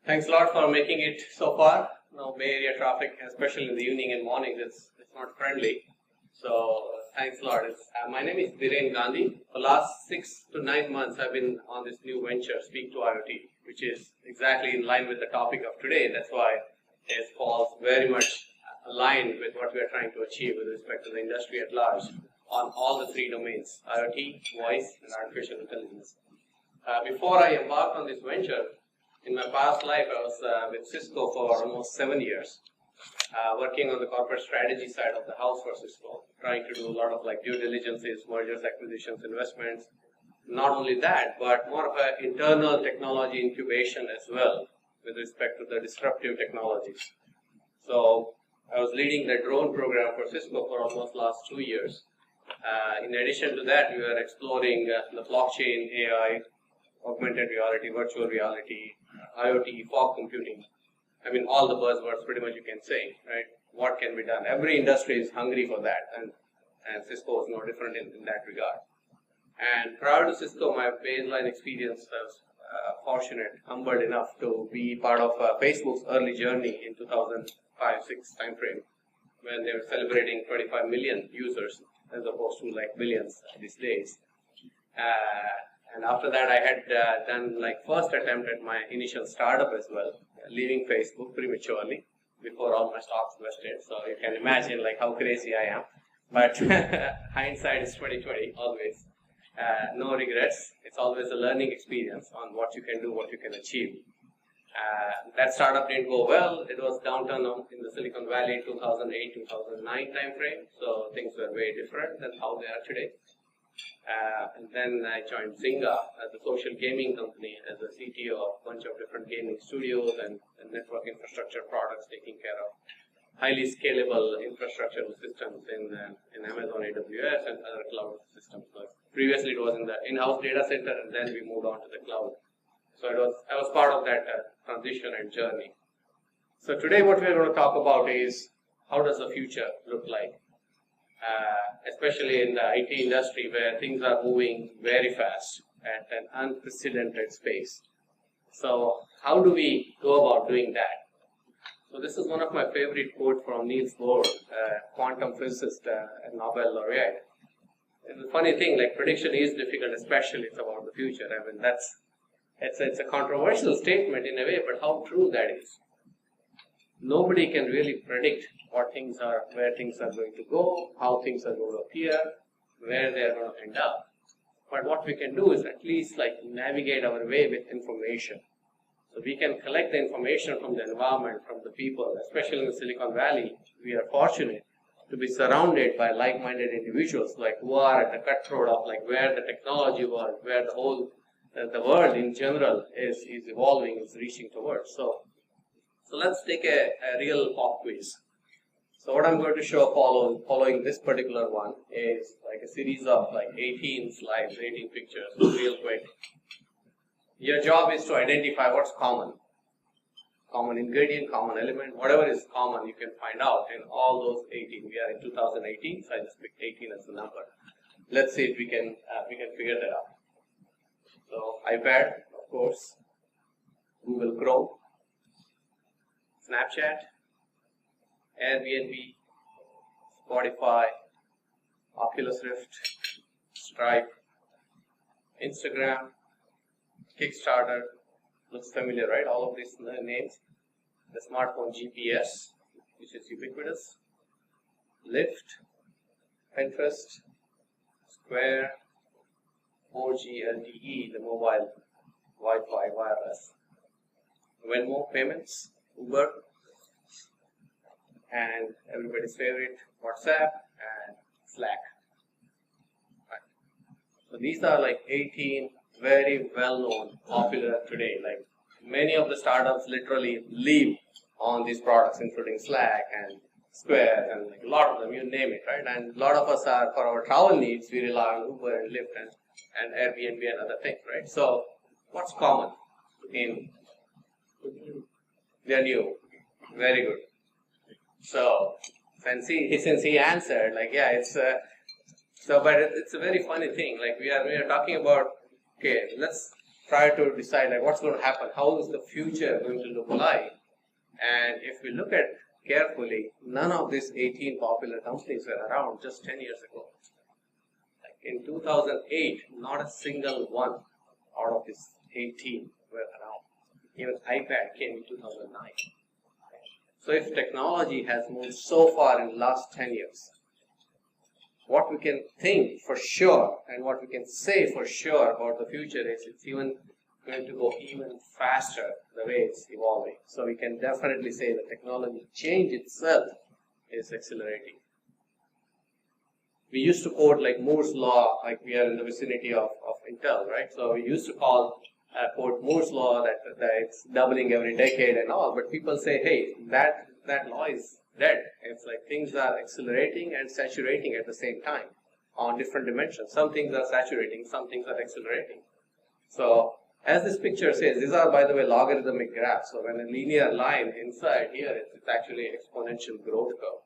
Thanks a lot for making it so far. Now, Bay Area traffic, especially in the evening and mornings, it's not friendly. So, thanks a lot. My name is Biren Gandhi. For the last 6 to 9 months, I've been on this new venture, Speak to IoT, which is exactly in line with the topic of today. That's why it falls very much aligned with what we are trying to achieve with respect to the industry at large on all the three domains: IoT, voice, and artificial intelligence. Before I embarked on this venture, in my past life, I was with Cisco for almost 7 years, working on the corporate strategy side of the house for Cisco, trying to do a lot of due diligences, mergers, acquisitions, investments. Not only that, but more of an internal technology incubation as well with respect to the disruptive technologies. So I was leading the drone program for Cisco for almost last 2 years. In addition to that, we were exploring the blockchain, AI, augmented reality, virtual reality, IoT, fog computing. I mean, all the buzzwords pretty much you can say, right? What can be done? Every industry is hungry for that, and Cisco is no different in that regard. And prior to Cisco, my baseline experience was fortunate, humbled enough to be part of Facebook's early journey in 2005-06 timeframe, when they were celebrating 25 million users as opposed to billions these days. And after that, I had done first attempt at my initial startup as well, leaving Facebook prematurely before all my stocks vested. So you can imagine how crazy I am. But hindsight is 20/20 always. No regrets. It's always a learning experience on what you can do, what you can achieve. That startup didn't go well. It was downturn in the Silicon Valley 2008-2009 timeframe. So things were very different than how they are today. And then I joined Zynga as a social gaming company as a CTO of a bunch of different gaming studios and network infrastructure products, taking care of highly scalable infrastructure systems in Amazon AWS and other cloud systems. So previously it was in the in-house data center, and then we moved on to the cloud. So I was part of that transition and journey. So today what we're going to talk about is how does the future look like? Especially in the IT industry where things are moving very fast at an unprecedented pace. So how do we go about doing that? So this is one of my favorite quotes from Niels Bohr, quantum physicist and Nobel laureate. It's a funny thing, prediction is difficult, especially it's about the future. I mean, it's a controversial statement in a way, but how true that is. Nobody can really predict what things are, where things are going to go, how things are going to appear, where they are going to end up. But what we can do is at least navigate our way with information. So we can collect the information from the environment, from the people, especially in the Silicon Valley. We are fortunate to be surrounded by like-minded individuals who are at the cutthroat of where the technology world, where the world in general is evolving, is reaching towards. So let's take a real pop quiz. So what I'm going to show following this particular one is a series of 18 slides, 18 pictures, real quick. Your job is to identify what's common. Common ingredient, common element, whatever is common you can find out in all those 18. We are in 2018, so I just picked 18 as the number. Let's see if we can figure that out. So iPad, of course, Google Chrome, Snapchat, Airbnb, Spotify, Oculus Rift, Stripe, Instagram, Kickstarter. Looks familiar, right? All of these names. The smartphone GPS, which is ubiquitous. Lyft, Pinterest, Square, 4G LTE, the mobile Wi-Fi wireless. Venmo payments, Uber, and everybody's favorite, WhatsApp and Slack. Right. So these are 18 very well-known, popular today. Many of the startups literally live on these products, including Slack and Square and a lot of them, you name it, right? And a lot of us are, for our travel needs, we rely on Uber and Lyft and Airbnb and other things, right? So what's common in? They're new. Very good. So since he answered, yeah, it's but it's a very funny thing. We are talking about, okay, let's try to decide like what's going to happen, how is the future going to look like. And if we look at carefully, none of these 18 popular companies were around just 10 years ago. Like in 2008, not a single one out of these 18 were around. Even iPad came in 2009. So if technology has moved so far in the last 10 years, what we can think for sure and what we can say for sure about the future is it's even going to go even faster the way it's evolving. So we can definitely say the technology change itself is accelerating. We used to quote like Moore's law, like we are in the vicinity of Intel, right? So we used to quote Moore's law that it's doubling every decade and all, but people say, hey, that law is dead. It's like things are accelerating and saturating at the same time on different dimensions. Some things are saturating, some things are accelerating. So as this picture says, these are, by the way, logarithmic graphs. So when a linear line inside here, it's actually exponential growth curve.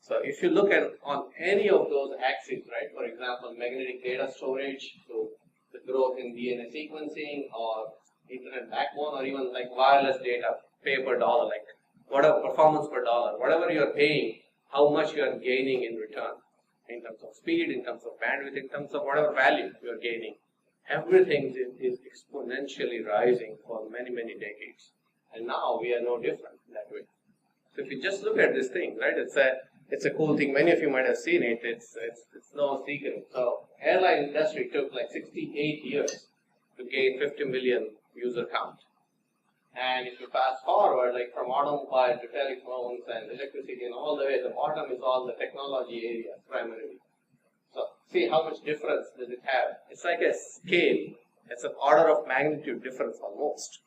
So if you look at on any of those axes, right, for example, magnetic data storage, so the growth in DNA sequencing or internet backbone or even like wireless data, pay per dollar, like whatever, performance per dollar, whatever you are paying, how much you are gaining in return in terms of speed, in terms of bandwidth, in terms of whatever value you are gaining. Everything is exponentially rising for many, many decades. And now we are no different that way. So if you just look at this thing, right, it's a cool thing. Many of you might have seen it. It's no secret. So airline industry took like 68 years to gain 50 million user count. And if you fast forward, like from automobile to telephones and electricity and all the way, the bottom is all the technology area primarily. So see how much difference does it have? It's like a scale. It's an order of magnitude difference almost.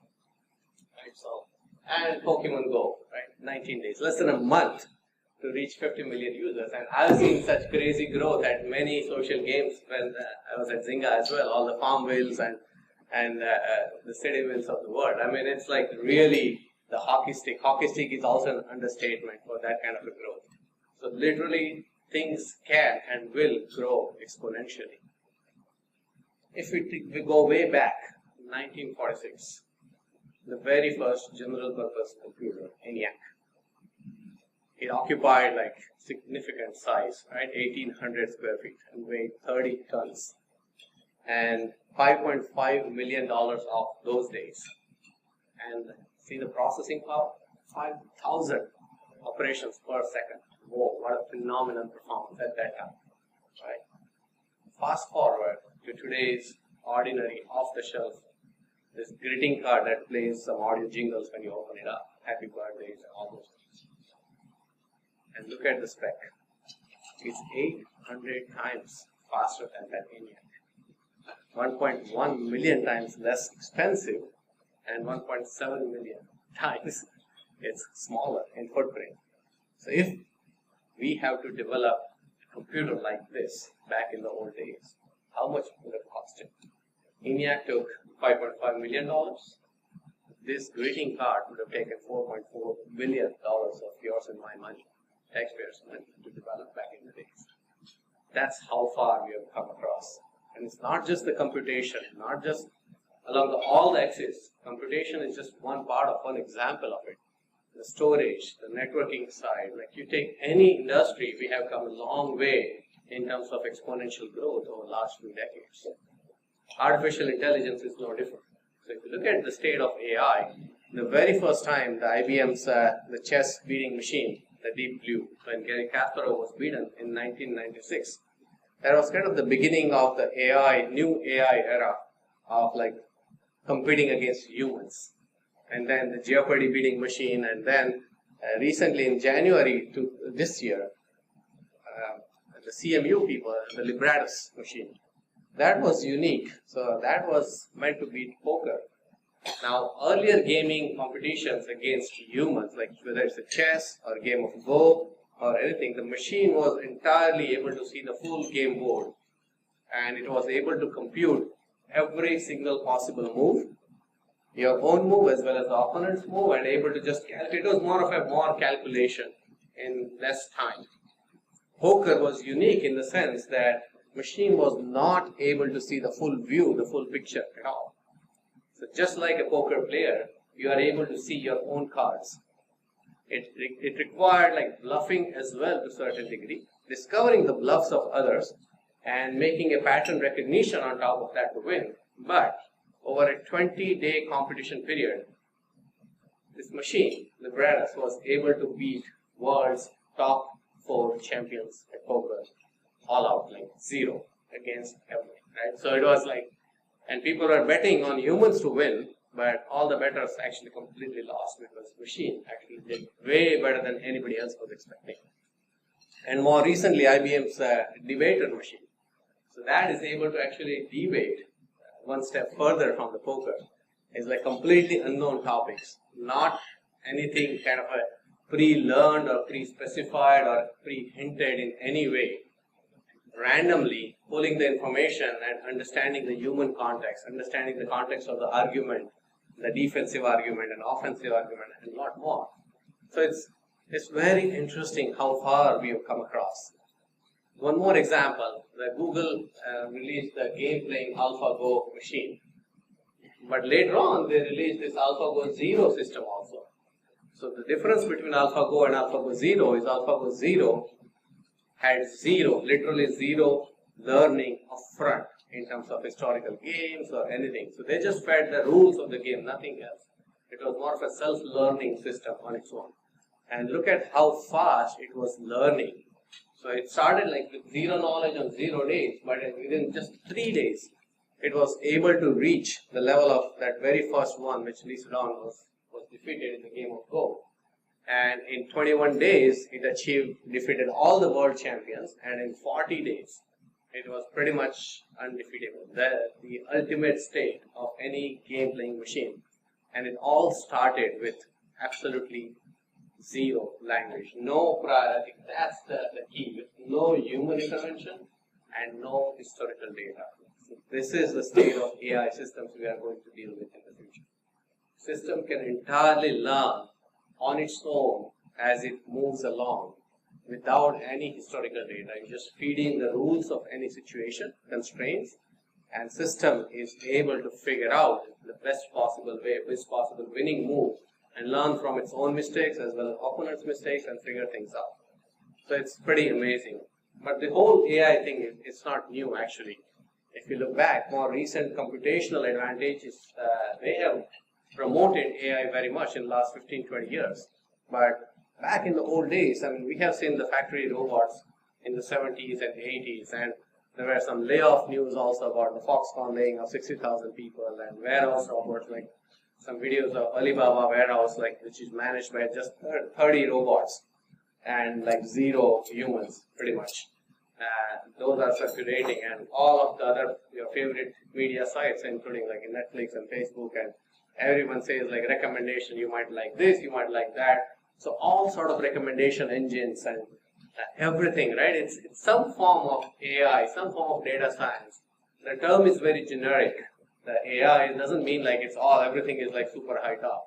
Right? So, and Pokemon Go, right? 19 days, less than a month to reach 50 million users. And I've seen such crazy growth at many social games when I was at Zynga as well, all the farm wheels and the city wheels of the world. I mean, it's like really the hockey stick. Hockey stick is also an understatement for that kind of a growth. So literally, things can and will grow exponentially. If we go way back, 1946, the very first general purpose computer, ENIAC. It occupied like significant size, right? 1,800 square feet and weighed 30 tons. And $5.5 million of those days. And see the processing power? 5,000 operations per second. Whoa, what a phenomenal performance at that time, right? Fast forward to today's ordinary off-the-shelf, this greeting card that plays some audio jingles when you open it up, happy birthdays and all those things. And look at the spec. It's 800 times faster than that ENIAC. 1.1 million times less expensive and 1.7 million times it's smaller in footprint. So if we have to develop a computer like this back in the old days, how much would it cost it? ENIAC took $5.5 million. This greeting card would have taken $4.4 billion of yours and my money, taxpayers' money, to develop back in the days. That's how far we have come across. And it's not just the computation, not just along all the axes. Computation is just one part of one example of it. The storage, the networking side, like you take any industry, we have come a long way in terms of exponential growth over the last few decades. Artificial intelligence is no different. So if you look at the state of AI, the very first time the IBM's the chess beating machine, the Deep Blue, when Gary Kasparov was beaten in 1996, that was kind of the beginning of the new AI era of like competing against humans. And then the Jeopardy beating machine, and then recently in January to this year, the CMU people, the Libratus machine. That was unique. So that was meant to beat poker. Now, earlier gaming competitions against humans, like whether it's a chess or a game of Go or anything, the machine was entirely able to see the full game board. And it was able to compute every single possible move, your own move as well as the opponent's move, and able to just calculate. It was more of a calculation in less time. Poker was unique in the sense that machine was not able to see the full view, the full picture at all. So just like a poker player, you are able to see your own cards. It required like bluffing as well to a certain degree, discovering the bluffs of others and making a pattern recognition on top of that to win. But over a 20-day competition period, this machine, the Biren, was able to beat world's top 4 champions at poker all out, like 0 against everyone, right? So it was like, and people were betting on humans to win, but all the bettors actually completely lost because the machine actually did way better than anybody else was expecting. And more recently, IBM's debater machine. So that is able to actually debate one step further from the poker. It's like completely unknown topics, not anything kind of a pre-learned or pre-specified or pre-hinted in any way. Randomly pulling the information and understanding the human context, understanding the context of the argument, the defensive argument and offensive argument, and a lot more. So it's very interesting how far we have come across. One more example, the Google released the game-playing AlphaGo machine. But later on, they released this AlphaGo Zero system also. So the difference between AlphaGo and AlphaGo Zero is AlphaGo Zero had literally zero learning upfront in terms of historical games or anything. So they just fed the rules of the game, nothing else. It was more of a self-learning system on its own. And look at how fast it was learning. So it started like with zero knowledge on 0 days, but within just 3 days, it was able to reach the level of that very first one, which Lee Sedol was defeated in the game of Go. And in 21 days, it defeated all the world champions, and in 40 days, it was pretty much undefeatable. The ultimate state of any game-playing machine. And it all started with absolutely zero language, no prior. I think that's the key, with no human intervention and no historical data. So this is the state of AI systems we are going to deal with in the future. System can entirely learn on its own as it moves along without any historical data. You're just feeding the rules of any situation, constraints, and system is able to figure out the best possible way, best possible winning move, and learn from its own mistakes as well as opponents' mistakes and figure things out. So it's pretty amazing. But the whole AI thing, it's not new actually. If you look back, more recent computational advantages, they have promoted AI very much in the last 15-20 years. But back in the old days, I mean, we have seen the factory robots in the 70s and 80s, and there were some layoff news also about the Foxconn laying off 60,000 people, and warehouse robots, like some videos of Alibaba warehouse, like which is managed by just 30 robots and like 0 humans, pretty much. Those are circulating, and all of the other your favorite media sites, including like Netflix and Facebook, and everyone says like recommendation, you might like this, you might like that. So all sort of recommendation engines and everything, right? It's some form of AI, some form of data science. The term is very generic. The AI doesn't mean like it's all, everything is like super high top.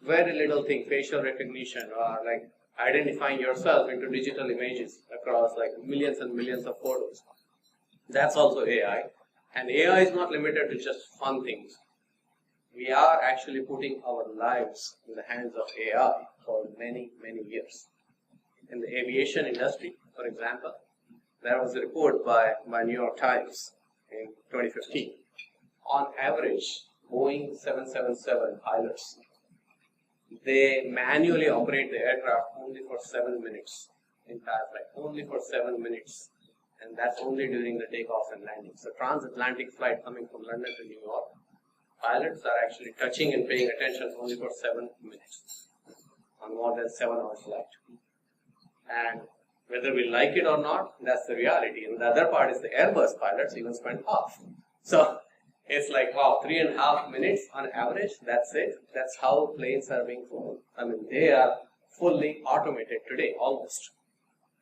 Very little thing, facial recognition or like identifying yourself into digital images across like millions and millions of photos. That's also AI. And AI is not limited to just fun things. We are actually putting our lives in the hands of AI for many, many years. In the aviation industry, for example, there was a report by New York Times in 2015. On average, Boeing 777 pilots, they manually operate the aircraft only for 7 minutes, entire flight, only for 7 minutes. And that's only during the takeoff and landing. So transatlantic flight coming from London to New York, pilots are actually touching and paying attention only for 7 minutes on more than 7 hours flight. And whether we like it or not, that's the reality. And the other part is the Airbus pilots even spend half. So it's like, wow, 3.5 minutes on average, that's it. That's how planes are being flown. I mean, they are fully automated today, almost.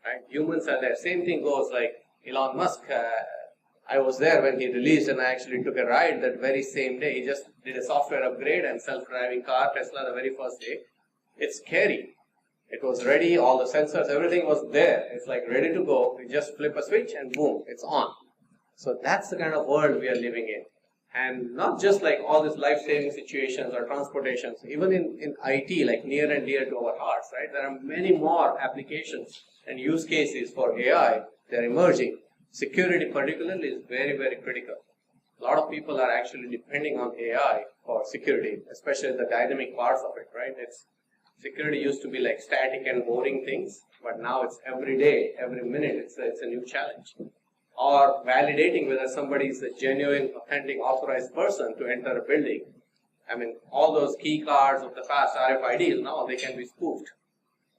Right? Humans are there. Same thing goes like Elon Musk. I was there when he released, and I actually took a ride that very same day. He just did a software upgrade and self-driving car, Tesla, the very first day. It's scary. It was ready, all the sensors, everything was there. It's like ready to go. We just flip a switch and boom, it's on. So that's the kind of world we are living in. And not just like all these life-saving situations or transportations, even in IT, like near and dear to our hearts, right? There are many more applications and use cases for AI that are emerging. Security particularly is very, very critical. A lot of people are actually depending on AI for security, especially the dynamic parts of it, right? Security used to be like static and boring things, but now it's every day, every minute, it's a new challenge. Or validating whether somebody is a genuine, authentic, authorized person to enter a building. I mean, all those key cards of the past, RFIDs, now they can be spoofed.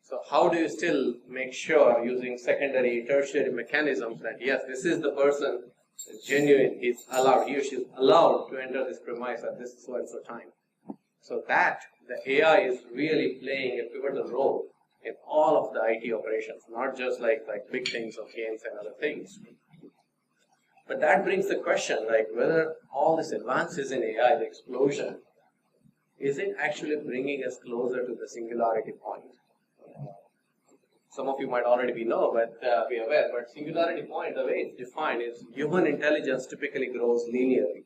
So how do you still make sure using secondary, tertiary mechanisms that yes, this is the person, is genuine, he's allowed, he or she is allowed to enter this premise at this so and so time. So that the AI is really playing a pivotal role in all of the IT operations, not just like big things of games and other things. But that brings the question, like whether all these advances in AI, the explosion, is it actually bringing us closer to the singularity point? Some of you might already be aware, but singularity point, the way it's defined is human intelligence typically grows linearly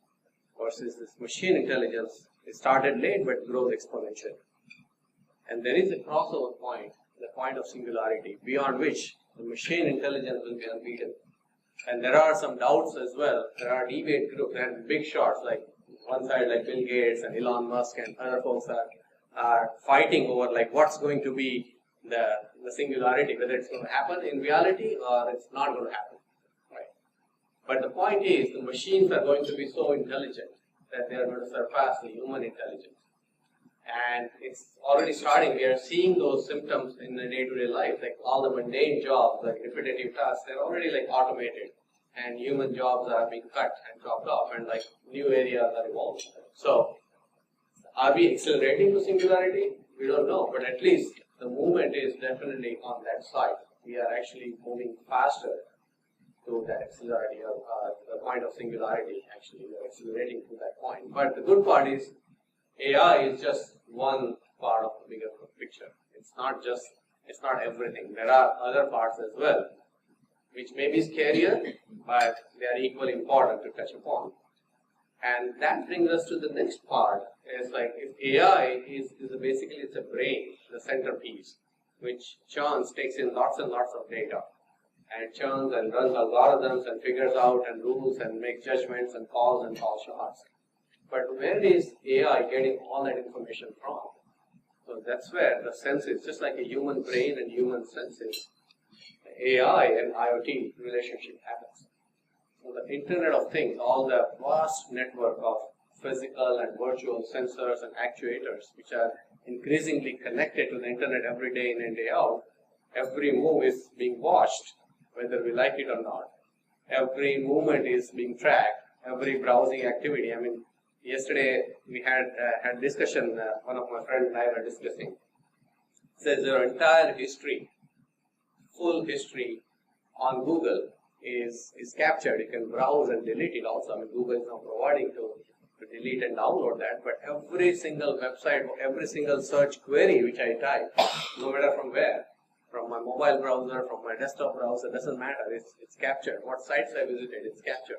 versus this machine intelligence. It started late but grows exponentially. And there is a crossover point, the point of singularity, beyond which the machine intelligence will be unbeatable. And there are some doubts as well. There are debate groups and big shots, like one side like Bill Gates and Elon Musk and other folks are fighting over like what's going to be the singularity, whether it's going to happen in reality or it's not going to happen. Right? But the point is, the machines are going to be so intelligent that they are going to surpass the human intelligence. And it's already starting. We are seeing those symptoms in the day-to-day life, like all the mundane jobs, like repetitive tasks, they're already like automated, and human jobs are being cut and chopped off, and like new areas are evolving. So, are we accelerating to singularity? We don't know, but at least the movement is definitely on that side. We are actually moving faster to that accelerity, or the point of singularity. Actually, we are accelerating to that point. But the good part is, AI is just one part of the bigger picture. It's not everything. There are other parts as well, which may be scarier, but they are equally important to touch upon. And that brings us to the next part. Is like if AI is basically it's a brain, the centerpiece, which churns, takes in lots and lots of data, and churns and runs algorithms and figures out and rules and makes judgments and calls and call shots. But where is AI getting all that information from? So that's where the senses, just like a human brain and human senses, AI and IoT relationship happens. So the Internet of Things, all the vast network of physical and virtual sensors and actuators, which are increasingly connected to the Internet every day in and day out, every move is being watched, whether we like it or not. Every movement is being tracked, every browsing activity. I mean, yesterday we had discussion, one of my friends and I were discussing. It says your entire history, full history on Google is captured. You can browse and delete it also. I mean, Google is now providing to delete and download that, but every single website, every single search query which I type, no matter from where, from my mobile browser, from my desktop browser, doesn't matter, it's captured. What sites I visited, it's captured.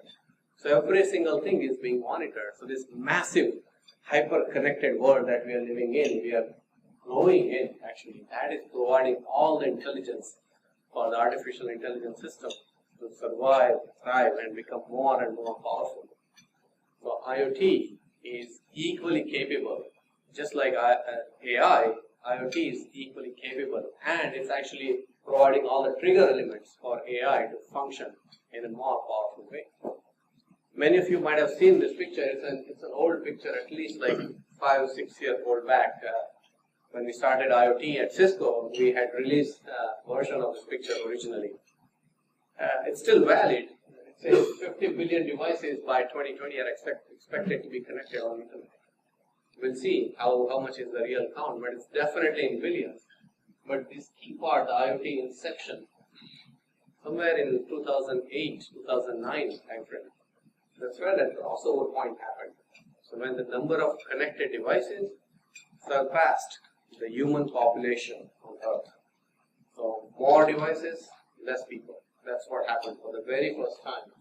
So every single thing is being monitored. So this massive, hyper-connected world that we are living in, we are growing in actually, that is providing all the intelligence for the artificial intelligence system to survive, thrive, and become more and more powerful. So IoT is equally capable, just like AI, IoT is equally capable, and it's actually providing all the trigger elements for AI to function in a more powerful way. Many of you might have seen this picture. It's an old picture, at least like 5 or 6 years old back. When we started IoT at Cisco, we had released a version of this picture originally. It's still valid. It says 50 billion devices by 2020 are expected to be connected on the internet. We'll see how much is the real count, but it's definitely in billions. But this key part, the IoT inception, somewhere in 2008, 2009 timeframe, that's where that crossover point happened. So when the number of connected devices surpassed the human population on Earth. So more devices, less people. That's what happened for the very first time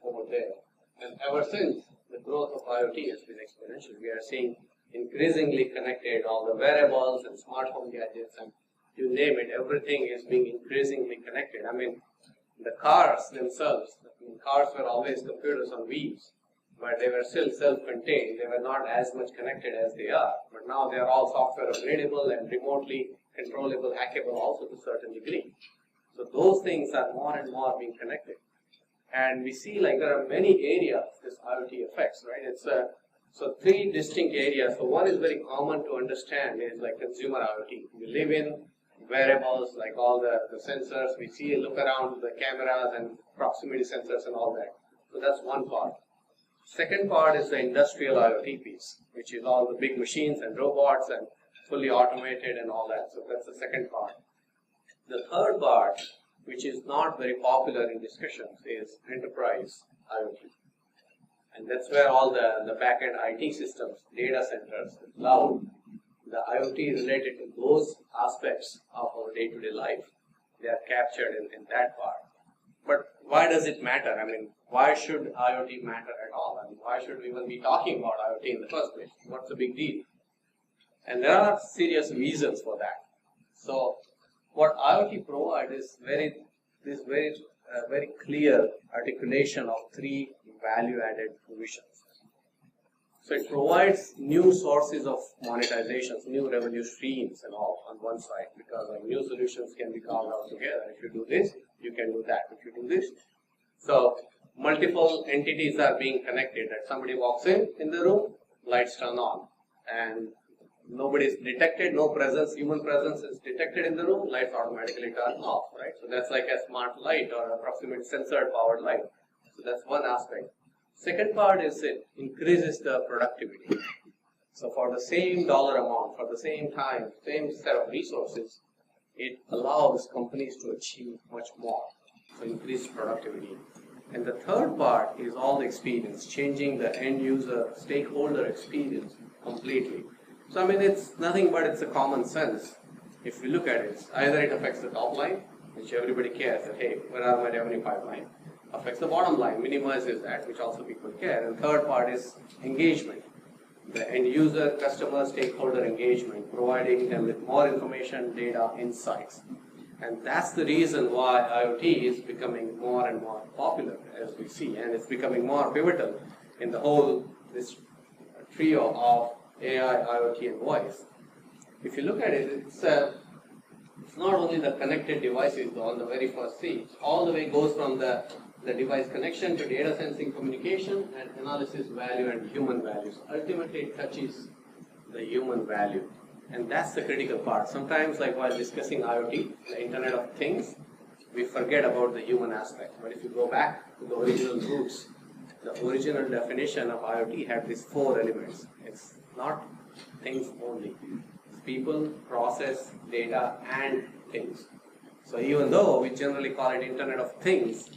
over there. And ever since, the growth of IoT has been exponential. We are seeing increasingly connected, all the wearables and smart home gadgets, and you name it, everything is being increasingly connected. I mean, the cars themselves, cars were always computers on wheels, but they were still self-contained. They were not as much connected as they are. But now they are all software upgradable and remotely controllable, hackable also to a certain degree. So those things are more and more being connected. And we see like there are many areas this IoT affects, right? It's so three distinct areas. So one is very common to understand is like consumer IoT. We live in wearables, like all the sensors. We see, look around the cameras and proximity sensors and all that. So that's one part. Second part is the industrial IoT piece, which is all the big machines and robots and fully automated and all that. So that's the second part. The third part, which is not very popular in discussions, is enterprise IoT. And that's where all the back-end IT systems, data centers, the cloud, the IoT related to those aspects of our day-to-day life, they are captured in that part. But why does it matter? I mean, why should IoT matter at all? I mean, why should we even be talking about IoT in the first place? What's the big deal? And there are serious reasons for that. So, what IoT provides is very clear articulation of three value-added provisions. So it provides new sources of monetizations, new revenue streams and all on one side, because like new solutions can be carved out together. If you do this, you can do that. If you do this, so multiple entities are being connected. That somebody walks in the room, lights turn on, and nobody is detected, no presence, human presence is detected in the room, lights automatically turn off, right? So that's like a smart light or a proximity sensor powered light. So that's one aspect. Second part is it increases the productivity. So for the same dollar amount, for the same time, same set of resources, it allows companies to achieve much more. So increased productivity. And the third part is all the experience, changing the end user, stakeholder experience completely. So I mean, it's nothing but it's a common sense. If we look at it, either it affects the top line, which everybody cares that, hey, where are my revenue pipeline? Affects the bottom line, minimizes that, which also people care. And third part is engagement. The end user, customer, stakeholder engagement, providing them with more information, data, insights. And that's the reason why IoT is becoming more and more popular, as we see, and it's becoming more pivotal in the whole, this trio of AI, IoT, and voice. If you look at it, it's not only the connected devices on the very first scene, all the way goes from the device connection to data sensing, communication, and analysis value and human values. Ultimately, it touches the human value. And that's the critical part. Sometimes, like while discussing IoT, the Internet of Things, we forget about the human aspect. But if you go back to the original roots, the original definition of IoT had these four elements. It's not things only. It's people, process, data, and things. So even though we generally call it Internet of Things,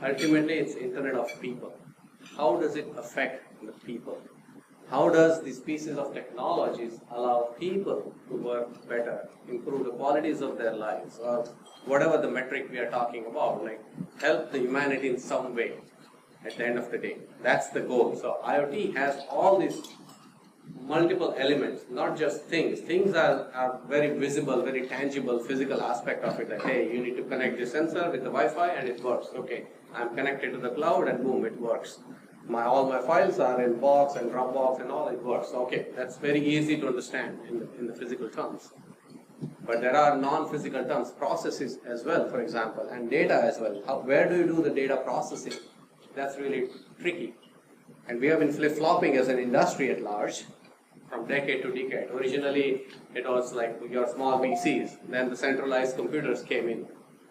ultimately it's Internet of people. How does it affect the people? How does these pieces of technologies allow people to work better, improve the qualities of their lives, or whatever the metric we are talking about, like help the humanity in some way at the end of the day? That's the goal. So IoT has all these multiple elements, not just things. Things are very visible, very tangible, physical aspect of it. That, hey, you need to connect the sensor with the Wi-Fi and it works. Okay, I'm connected to the cloud and boom, it works. All my files are in Box and Dropbox and all, it works. Okay, that's very easy to understand in the physical terms. But there are non-physical terms, processes as well, for example, and data as well. Where do you do the data processing? That's really tricky. And we have been flip-flopping as an industry at large from decade to decade. Originally, it was like your small PCs. Then the centralized computers came in.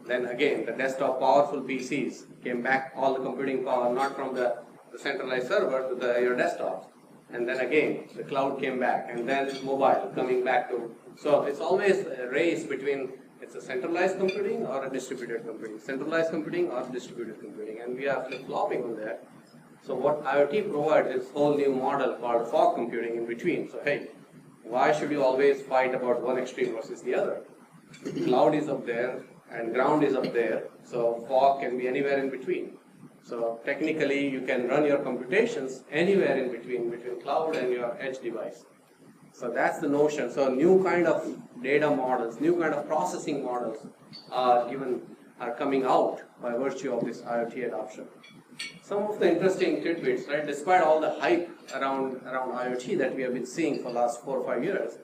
Then again, the desktop powerful PCs came back, all the computing power, not from the centralized server to your desktops. And then again, the cloud came back. And then mobile coming back to. So it's always a race between it's a centralized computing or a distributed computing. Centralized computing or distributed computing. And we are flip-flopping on that. So what IoT provides is a whole new model called fog computing in between. So hey, why should you always fight about one extreme versus the other? Cloud is up there and ground is up there, so fog can be anywhere in between. So technically, you can run your computations anywhere in between cloud and your edge device. So that's the notion. So new kind of data models, new kind of processing models are coming out by virtue of this IoT adoption. Some of the interesting tidbits, right? Despite all the hype around IoT that we have been seeing for the last 4 or 5 years,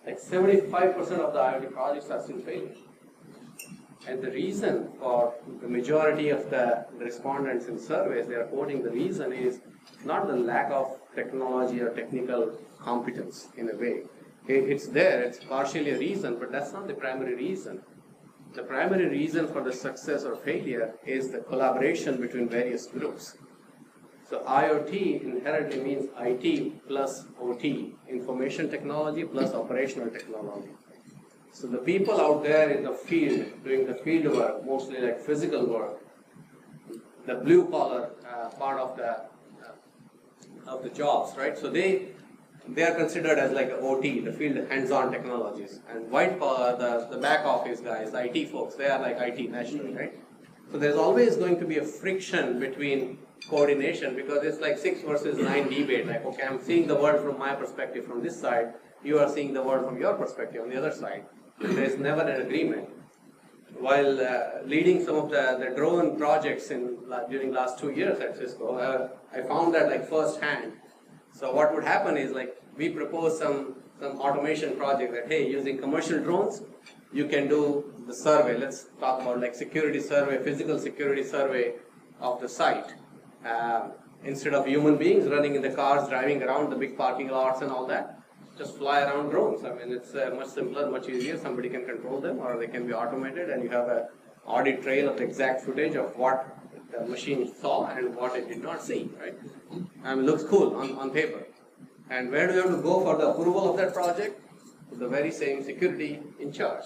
like 75% of the IoT projects are still failing. And the reason for the majority of the respondents in surveys, they are quoting the reason is not the lack of technology or technical competence in a way. It's there, it's partially a reason, but that's not the primary reason. The primary reason for the success or failure is the collaboration between various groups. So IoT inherently means IT plus OT, information technology plus operational technology. So the people out there in the field, doing the field work, mostly like physical work, the blue collar part of the jobs, right? So they are considered as like OT, the field hands-on technologies, and white collar, the back office guys, the IT folks, they are like IT nationally, right? So there's always going to be a friction between coordination because it's like 6 versus 9 debate. Like, okay, I'm seeing the world from my perspective from this side, you are seeing the world from your perspective on the other side. There's never an agreement. While leading some of the drone projects during last 2 years at Cisco, I found that like first hand. So what would happen is like we propose some automation project that hey, using commercial drones, you can do the survey. Let's talk about like security survey, physical security survey of the site. Instead of human beings running in the cars, driving around the big parking lots and all that, just fly around drones. I mean, it's much simpler, much easier. Somebody can control them or they can be automated and you have an audit trail of the exact footage of what the machine saw and what it did not see, right? It looks cool on paper. And where do you have to go for the approval of that project? To the very same security in charge,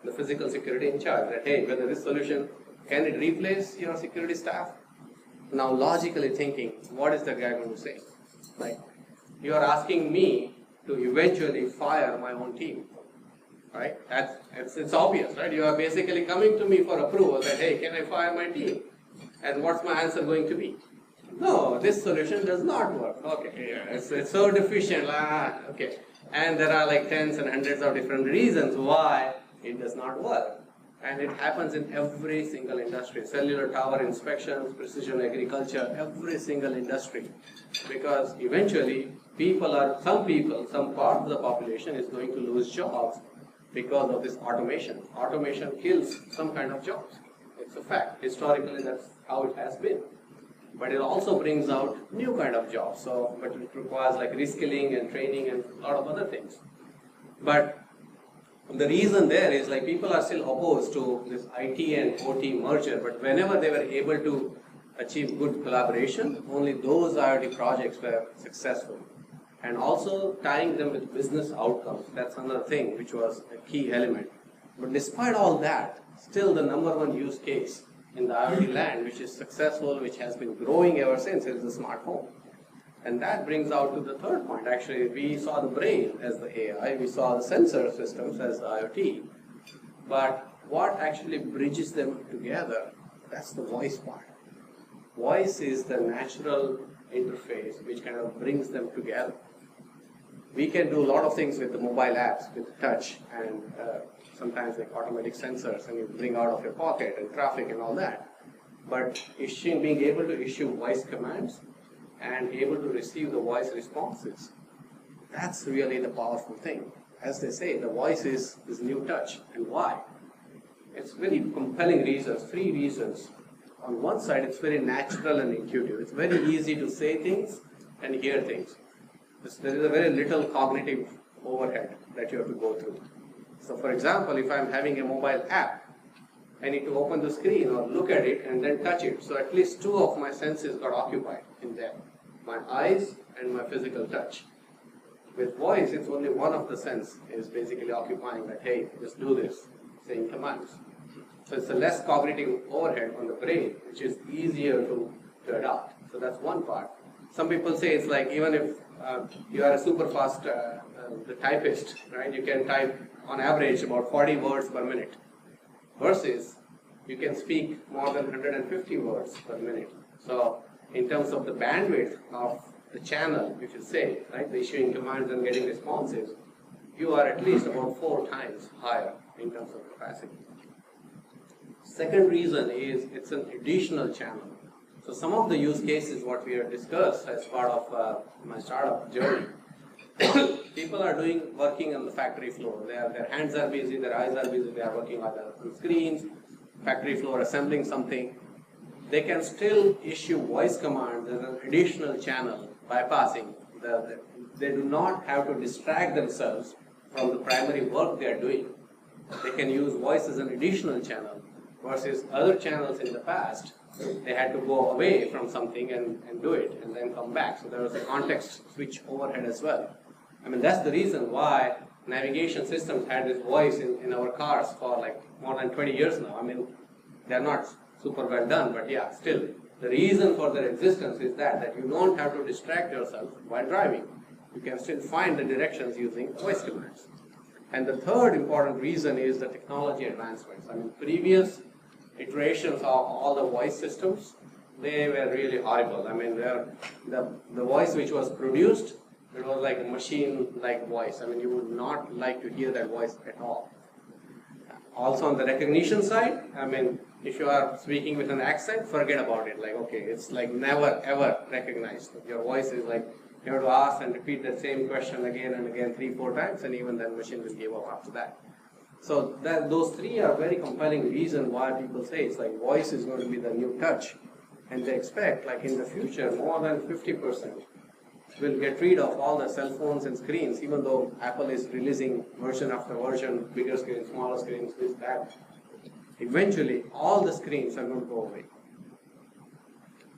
the physical security in charge. That hey, whether this solution, can it replace your security staff? Now logically thinking, what is the guy going to say? Like, you are asking me to eventually fire my own team, right? It's obvious, right? You are basically coming to me for approval that, hey, can I fire my team? And what's my answer going to be? No, this solution does not work. Okay, yeah, it's so deficient. Okay. And there are like tens and hundreds of different reasons why it does not work. And it happens in every single industry. Cellular tower inspections, precision agriculture, every single industry. Because eventually, some part of the population is going to lose jobs because of this automation. Automation kills some kind of jobs. It's a fact. Historically, that's how it has been. But it also brings out new kind of jobs. But it requires like reskilling and training and a lot of other things. But the reason there is like people are still opposed to this IT and OT merger. But whenever they were able to achieve good collaboration, only those IoT projects were successful. And also tying them with business outcomes. That's another thing which was a key element. But despite all that, still the number one use case in the IoT land, which is successful, which has been growing ever since, is the smart home. And that brings out to the third point. Actually, we saw the brain as the AI, we saw the sensor systems as the IoT. But what actually bridges them together, that's the voice part. Voice is the natural interface which kind of brings them together. We can do a lot of things with the mobile apps, with touch and sometimes like automatic sensors and you bring out of your pocket and traffic and all that. But being able to issue voice commands and able to receive the voice responses, that's really the powerful thing. As they say, the voice is new touch. And why? It's very compelling reasons, 3 reasons. On one side, it's very natural and intuitive. It's very easy to say things and hear things. There is a very little cognitive overhead that you have to go through. So for example, if I'm having a mobile app, I need to open the screen or look at it and then touch it. So at least 2 of my senses got occupied in there. My eyes and my physical touch. With voice, it's only one of the sense is basically occupying that, hey, just do this, saying commands. So it's a less cognitive overhead on the brain, which is easier to adopt. So that's one part. Some people say it's like even if you are a super fast the typist, right? You can type on average about 40 words per minute versus you can speak more than 150 words per minute. So in terms of the bandwidth of the channel, if you say, right, the issuing commands and getting responses, you are at least about 4 times higher in terms of capacity. Second reason is it's an additional channel. So some of the use cases what we have discussed as part of my startup journey, people are working on the factory floor. Their hands are busy, their eyes are busy, they are working either on screens, factory floor assembling something. They can still issue voice commands as an additional channel, bypassing. They do not have to distract themselves from the primary work they are doing. They can use voice as an additional channel versus other channels in the past. They had to go away from something and do it and then come back. So there was a context switch overhead as well. I mean, that's the reason why navigation systems had this voice in our cars for like more than 20 years now. I mean, they're not super well done, but yeah, still. The reason for their existence is that you don't have to distract yourself while driving. You can still find the directions using voice commands. And the third important reason is the technology advancements. I mean, previous iterations of all the voice systems, they were really horrible. I mean, the voice which was produced, it was like a machine-like voice. I mean, you would not like to hear that voice at all. Also on the recognition side, I mean, if you are speaking with an accent, forget about it. Like, okay, it's like never ever recognized. Your voice is like, you have to ask and repeat the same question again and again 3-4 times, and even then machine will give up after that. So those 3 are very compelling reasons why people say it's like voice is going to be the new touch. And they expect, like in the future, more than 50% will get rid of all the cell phones and screens, even though Apple is releasing version after version, bigger screens, smaller screens, this, that. Eventually, all the screens are going to go away.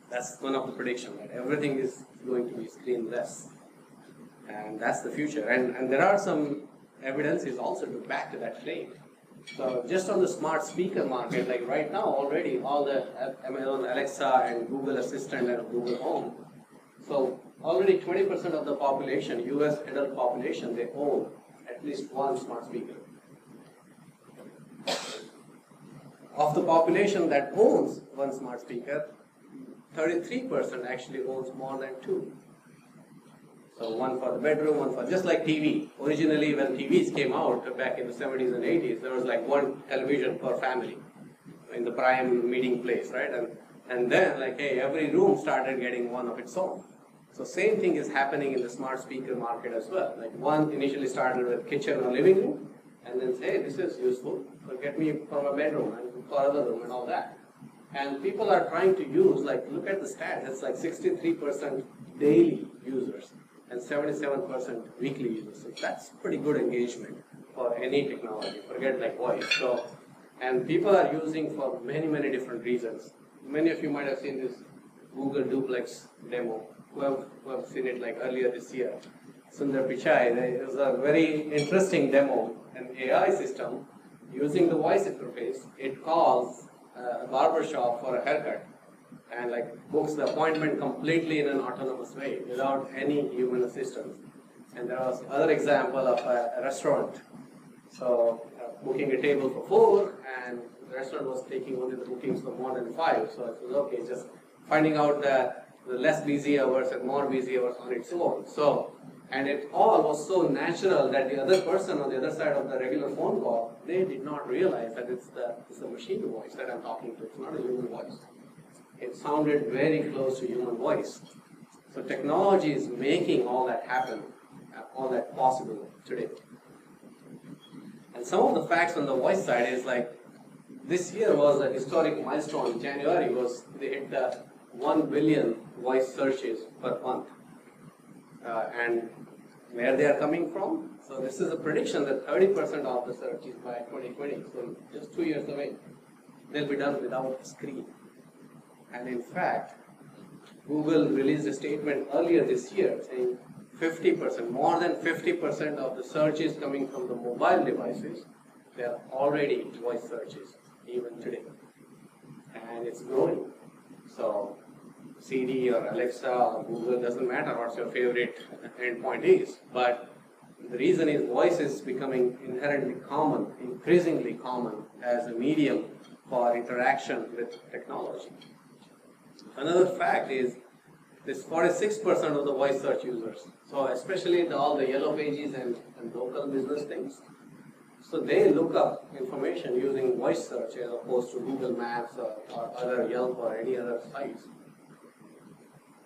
That's one of the predictions, that everything is going to be screenless. And that's the future. And there are some evidences also to back to that claim. So just on the smart speaker market, like right now already, all the Amazon Alexa and Google Assistant and Google Home, so already 20% of the population, US adult population, they own at least one smart speaker. Of the population that owns one smart speaker, 33% actually owns more than 2. So one for the bedroom, one for, just like TV. Originally when TVs came out back in the 70s and 80s, there was like one television per family in the prime meeting place, right? And then like, hey, every room started getting one of its own. So same thing is happening in the smart speaker market as well. Like one initially started with kitchen or living room, and then say, hey, this is useful, so get me for my bedroom and for other room and all that. And people are trying to use, like, look at the stats, it's like 63% daily users and 77% weekly users. So that's pretty good engagement for any technology, forget like voice. So, and people are using for many, many different reasons. Many of you might have seen this Google Duplex demo, who have seen it like earlier this year. Sundar Pichai, there is a very interesting demo, an AI system using the voice interface. It calls a barber shop for a haircut and like books the appointment completely in an autonomous way without any human assistance. And there was other example of a restaurant. So booking a table for 4, and the restaurant was taking only the bookings for more than 5. So it was okay, just finding out the less busy hours and more busy hours on its own. So, and it all was so natural that the other person on the other side of the regular phone call, they did not realize that it's the machine voice that I'm talking to. It's not a human voice. It sounded very close to human voice. So technology is making all that happen, all that possible today. And some of the facts on the voice side is like, this year was a historic milestone. In January they hit the 1 billion voice searches per month. And where they are coming from? So this is a prediction that 30% of the searches by 2020, so just 2 years away, they'll be done without a screen. And in fact, Google released a statement earlier this year saying 50%, more than 50% of the searches coming from the mobile devices, they are already voice searches, even today. And it's growing. So Siri or Alexa or Google, doesn't matter what's your favorite endpoint is, but the reason is voice is becoming inherently common, increasingly common as a medium for interaction with technology. Another fact is this 46% of the voice search users. So especially all the yellow pages and local business things. So they look up information using voice search as opposed to Google Maps or other Yelp or any other sites.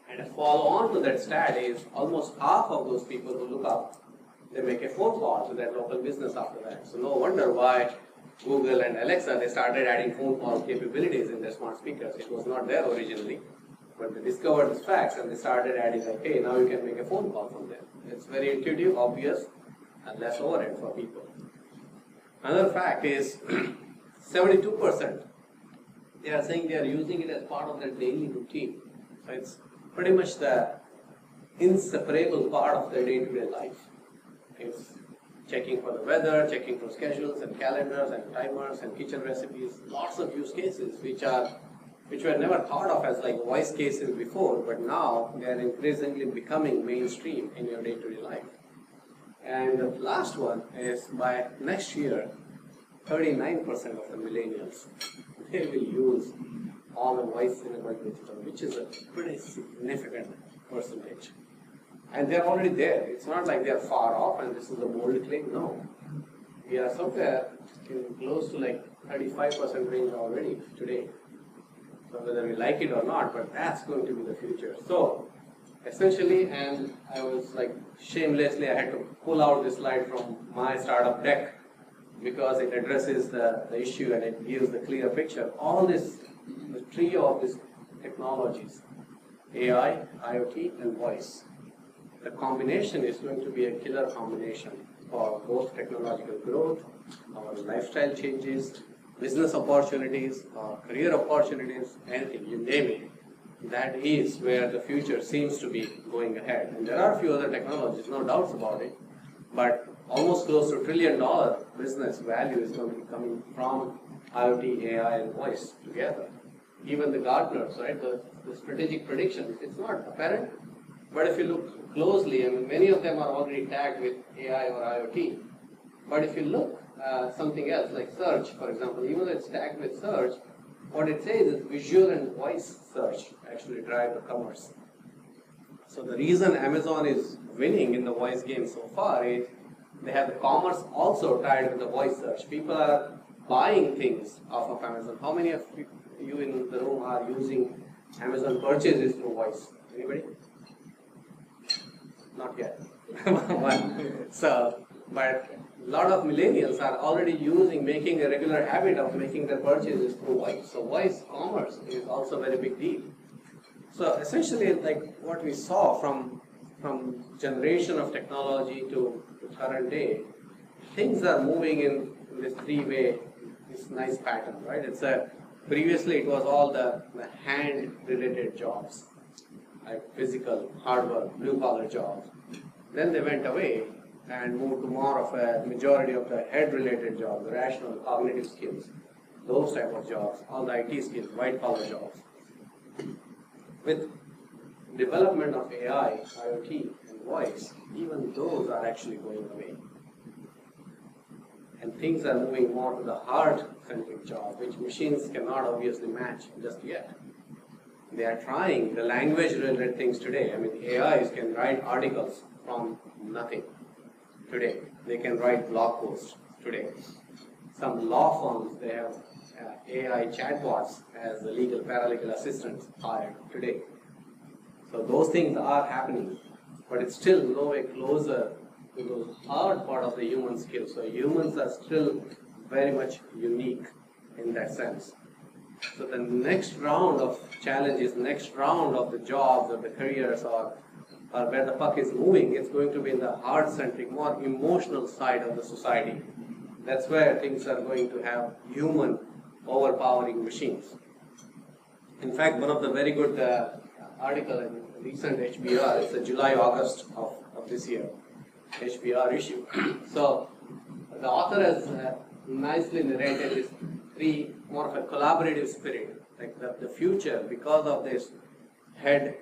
And a follow on to that stat is almost half of those people who look up, they make a phone call to their local business after that. So no wonder why Google and Alexa, they started adding phone call capabilities in their smart speakers. It was not there originally, but they discovered these facts and they started adding like, hey, now you can make a phone call from there. It's very intuitive, obvious, and less overhead for people. Another fact is 72%, they are saying they are using it as part of their daily routine. So it's pretty much the inseparable part of their day-to-day life. It's checking for the weather, checking for schedules and calendars and timers and kitchen recipes, lots of use cases which were never thought of as like voice cases before, but now they are increasingly becoming mainstream in your day-to-day life. And the last one is by next year, 39% of the millennials, they will use all the voice enabled digital, which is a pretty significant percentage. And they're already there. It's not like they're far off and this is a bold claim. No. We are somewhere close to like 35% range already today. So whether we like it or not, but that's going to be the future. So essentially, and I was like shamelessly, I had to pull out this slide from my startup deck because it addresses the issue and it gives the clear picture. All this, the trio of these technologies, AI, IoT, and voice. The combination is going to be a killer combination for both technological growth, our lifestyle changes, business opportunities, career opportunities, anything, you name it. That is where the future seems to be going ahead. And there are a few other technologies, no doubts about it, but almost close to $1 trillion business value is going to be coming from IoT, AI, and voice together. Even the Gartners, right, the strategic predictions, it's not apparent, but if you look closely, I mean, many of them are already tagged with AI or IoT. But if you look something else, like search, for example, even though it's tagged with search, what it says is visual and voice search actually drive the commerce. So the reason Amazon is winning in the voice game so far is they have the commerce also tied with the voice search. People are buying things off of Amazon. How many of you in the room are using Amazon purchases through voice? Anybody? Not yet. So, but a lot of millennials are already making a regular habit of making their purchases through voice. So voice commerce is also a very big deal. So essentially, like what we saw from generation of technology to current day, things are moving in this three-way, this nice pattern, right? Previously it was all the hand-related jobs, like physical, hard work, blue-collar jobs. Then they went away and moved to more of a majority of the head-related jobs, the rational, cognitive skills, those type of jobs, all the IT skills, white-collar jobs. With development of AI, IoT, and voice, even those are actually going away. And things are moving more to the heart-centric job, which machines cannot obviously match just yet. They are trying the language-related things today. I mean, AIs can write articles from nothing today. They can write blog posts today. Some law firms, they have AI chatbots as the legal paralegal assistants hired today. So those things are happening, but it's still no way closer to those hard part of the human skills. So humans are still very much unique in that sense. So the next round of challenges, next round of the jobs or the careers or where the puck is moving, it's going to be in the heart-centric, more emotional side of the society. That's where things are going to have human overpowering machines. In fact, one of the very good article in recent HBR, it's the July-August of this year, HBR issue. So the author has nicely narrated this three, more of a collaborative spirit, like the future, because of this hand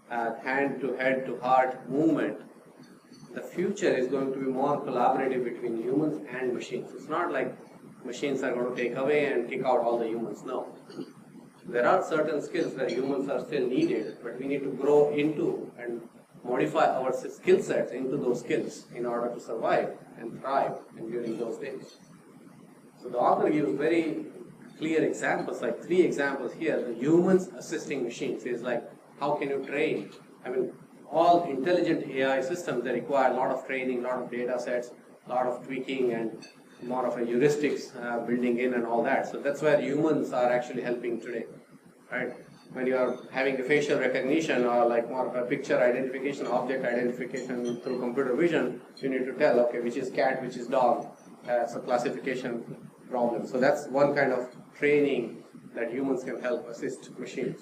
to head to heart movement, the future is going to be more collaborative between humans and machines. It's not like machines are going to take away and kick out all the humans. No. there are certain skills where humans are still needed, but we need to grow into and modify our skill sets into those skills in order to survive and thrive and during those days. So the author gives very clear examples, like 3 examples here. The humans assisting machines is like, how can you train? I mean, all intelligent AI systems, they require a lot of training, a lot of data sets, a lot of tweaking, and more of a heuristics building in and all that. So that's where humans are actually helping today, right? When you are having a facial recognition or like more of a picture identification, object identification through computer vision, you need to tell, okay, which is cat, which is dog. It's a classification problem. So that's one kind of training that humans can help assist machines.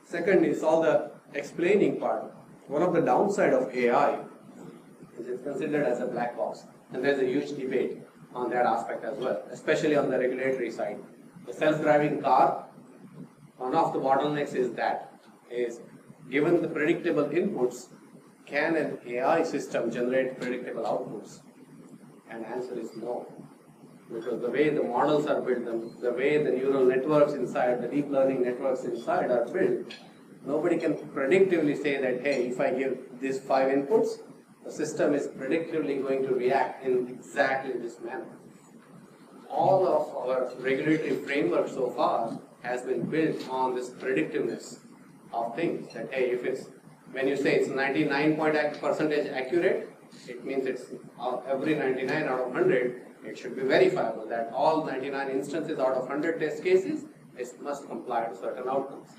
Second is all the explaining part. One of the downside of AI is it's considered as a black box, and there's a huge debate on that aspect as well, especially on the regulatory side. The self-driving car, one of the bottlenecks is given the predictable inputs, can an AI system generate predictable outputs? And answer is no. Because the way the models are built, the way the neural networks inside, the deep learning networks inside are built, nobody can predictively say that, hey, if I give these 5 inputs, the system is predictively going to react in exactly this manner. All of our regulatory framework so far has been built on this predictiveness of things. That, hey, if it's, when you say it's 99% accurate, it means it's every 99 out of 100, it should be verifiable that all 99 instances out of 100 test cases, it must comply to certain outcomes.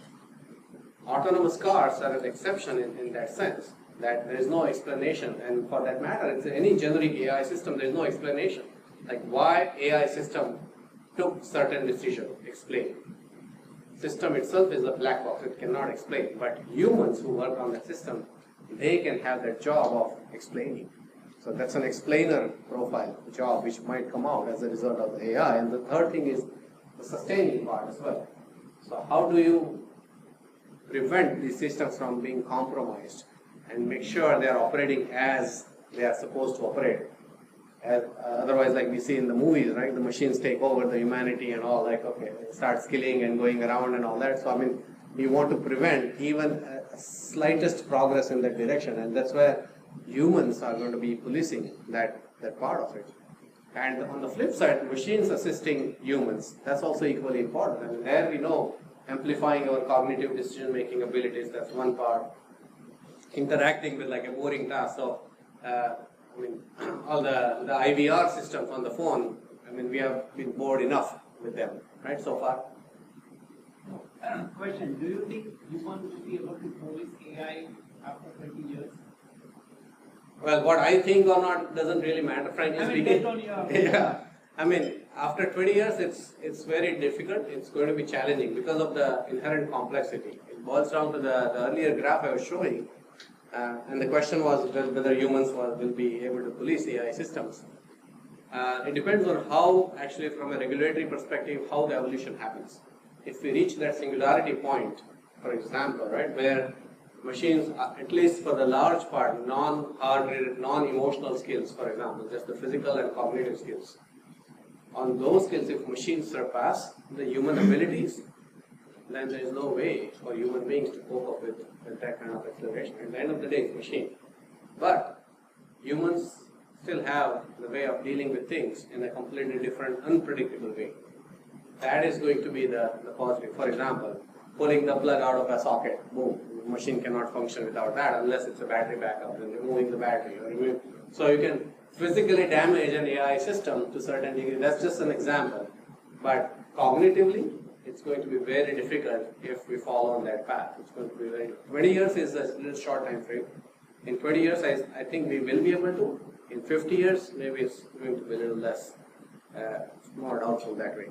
Autonomous cars are an exception in that sense, that there is no explanation, and for that matter, it's any generic AI system, there is no explanation. Like why AI system took certain decision, explain. System itself is a black box, it cannot explain, but humans who work on the system, they can have that job of explaining. So that's an explainer profile job which might come out as a result of the AI. And the third thing is the sustaining part as well. So how do you prevent these systems from being compromised and make sure they are operating as they are supposed to operate? Otherwise, like we see in the movies, right, the machines take over the humanity and all, like, okay, start skilling and going around and all that. So I mean, we want to prevent even slightest progress in that direction, and that's where humans are going to be policing that part of it. And on the flip side, machines assisting humans, that's also equally important. And there we know amplifying our cognitive decision-making abilities, that's one part. Interacting with like a boring task. So, I mean, all the IVR systems on the phone, I mean, we have been bored enough with them, right, so far. Question, do you think humans will be able to police AI after 20 years? Well, what I think or not doesn't really matter, frankly speaking. Based on your yeah, I mean, after 20 years, it's very difficult. It's going to be challenging because of the inherent complexity. It boils down to the earlier graph I was showing, and the question was whether humans will be able to police AI systems. It depends on how, actually, from a regulatory perspective, how the evolution happens. If we reach that singularity point, for example, right, where machines, at least for the large part, non-hard, non-emotional skills, for example, just the physical and cognitive skills. On those skills, if machines surpass the human abilities, then there is no way for human beings to cope up with that kind of acceleration. At the end of the day, it's machine. But humans still have the way of dealing with things in a completely different, unpredictable way. That is going to be the positive. For example, pulling the plug out of a socket, boom, the machine cannot function without that unless it's a battery backup, and removing the battery. So you can physically damage an AI system to a certain degree. That's just an example. But cognitively, it's going to be very difficult if we follow on that path. It's going to be 20 years is a little short time frame. In 20 years, I think we will be able to. In 50 years, maybe it's going to be a little less, more doubtful that way.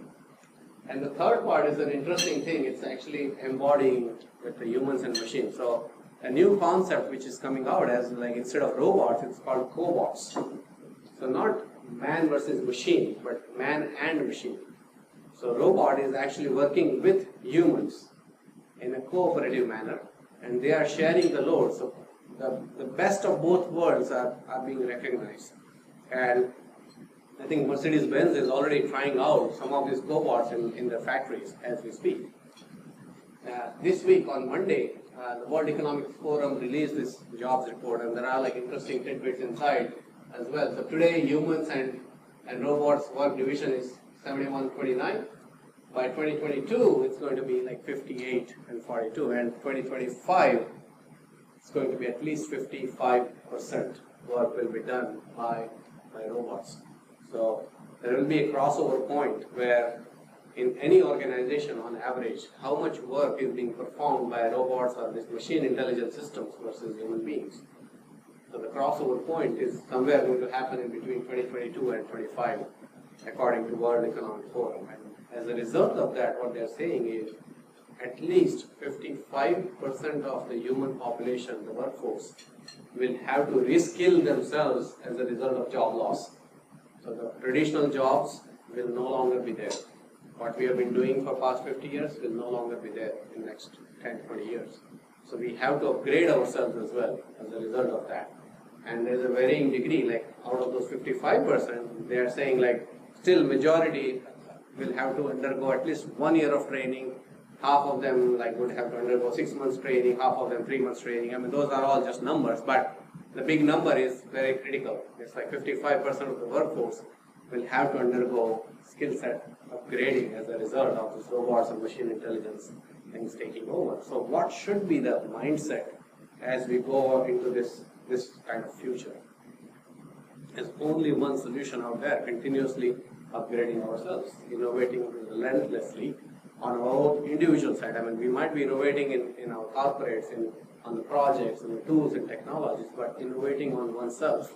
And the third part is an interesting thing. It's actually embodying with the humans and machines. So a new concept which is coming out as, like, instead of robots, it's called cobots. So not man versus machine, but man and machine. So robot is actually working with humans in a cooperative manner, and they are sharing the load. So the best of both worlds are being recognized. And I think Mercedes-Benz is already trying out some of these cobots in their factories as we speak. This week on Monday, the World Economic Forum released this jobs report, and there are like interesting tidbits inside as well. So today, humans and robots work division is 71-29. By 2022, it's going to be like 58 and 42, and 2025, it's going to be at least 55% work will be done by robots. So there will be a crossover point where in any organization on average, how much work is being performed by robots or these machine intelligence systems versus human beings. So the crossover point is somewhere going to happen in between 2022 and 25, according to World Economic Forum. And as a result of that, what they're saying is at least 55% of the human population, the workforce, will have to reskill themselves as a result of job loss. So the traditional jobs will no longer be there. What we have been doing for past 50 years will no longer be there in the next 10, 20 years. So we have to upgrade ourselves as well as a result of that. And there's a varying degree, like out of those 55%, they are saying like still majority will have to undergo at least 1 year of training. Half of them like would have to undergo 6 months training, half of them 3 months training. I mean, those are all just numbers, but the big number is very critical. It's like 55% of the workforce will have to undergo skill set upgrading as a result of this robots and machine intelligence things taking over. So what should be the mindset as we go into this kind of future? There's only one solution out there: continuously upgrading ourselves, innovating relentlessly on our own individual side. I mean, we might be innovating in our corporates, on the projects and the tools and technologies, but innovating on oneself,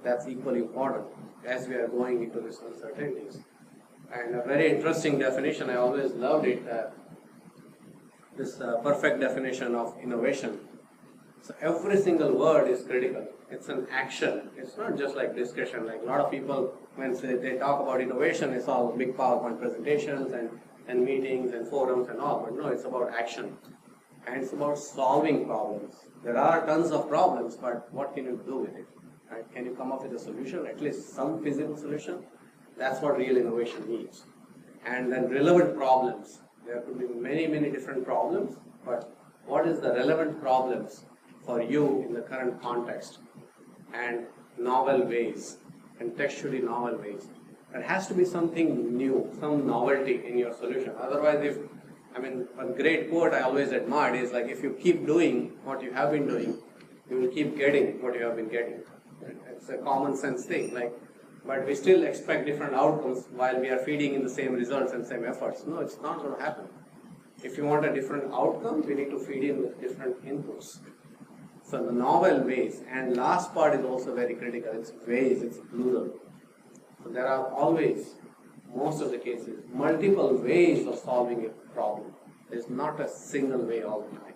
that's equally important as we are going into these uncertainties. And a very interesting definition, I always loved it, this perfect definition of innovation. So every single word is critical. It's an action. It's not just like discussion. Like a lot of people, when they talk about innovation, it's all big PowerPoint presentations and meetings and forums and all. But no, it's about action. And it's about solving problems. There are tons of problems, but what can you do with it? Right? Can you come up with a solution, at least some feasible solution? That's what real innovation needs. And then relevant problems. There could be many, many different problems, but what is the relevant problems for you in the current context? And novel ways, contextually novel ways. There has to be something new, some novelty in your solution. Otherwise, a great quote I always admired is like, if you keep doing what you have been doing, you will keep getting what you have been getting. It's a common sense thing. But we still expect different outcomes while we are feeding in the same results and same efforts. No, it's not going to happen. If you want a different outcome, we need to feed in with different inputs. So the novel ways, and last part is also very critical. It's ways, it's plural. So there are always, most of the cases, multiple ways of solving a problem. There's not a single way all the time.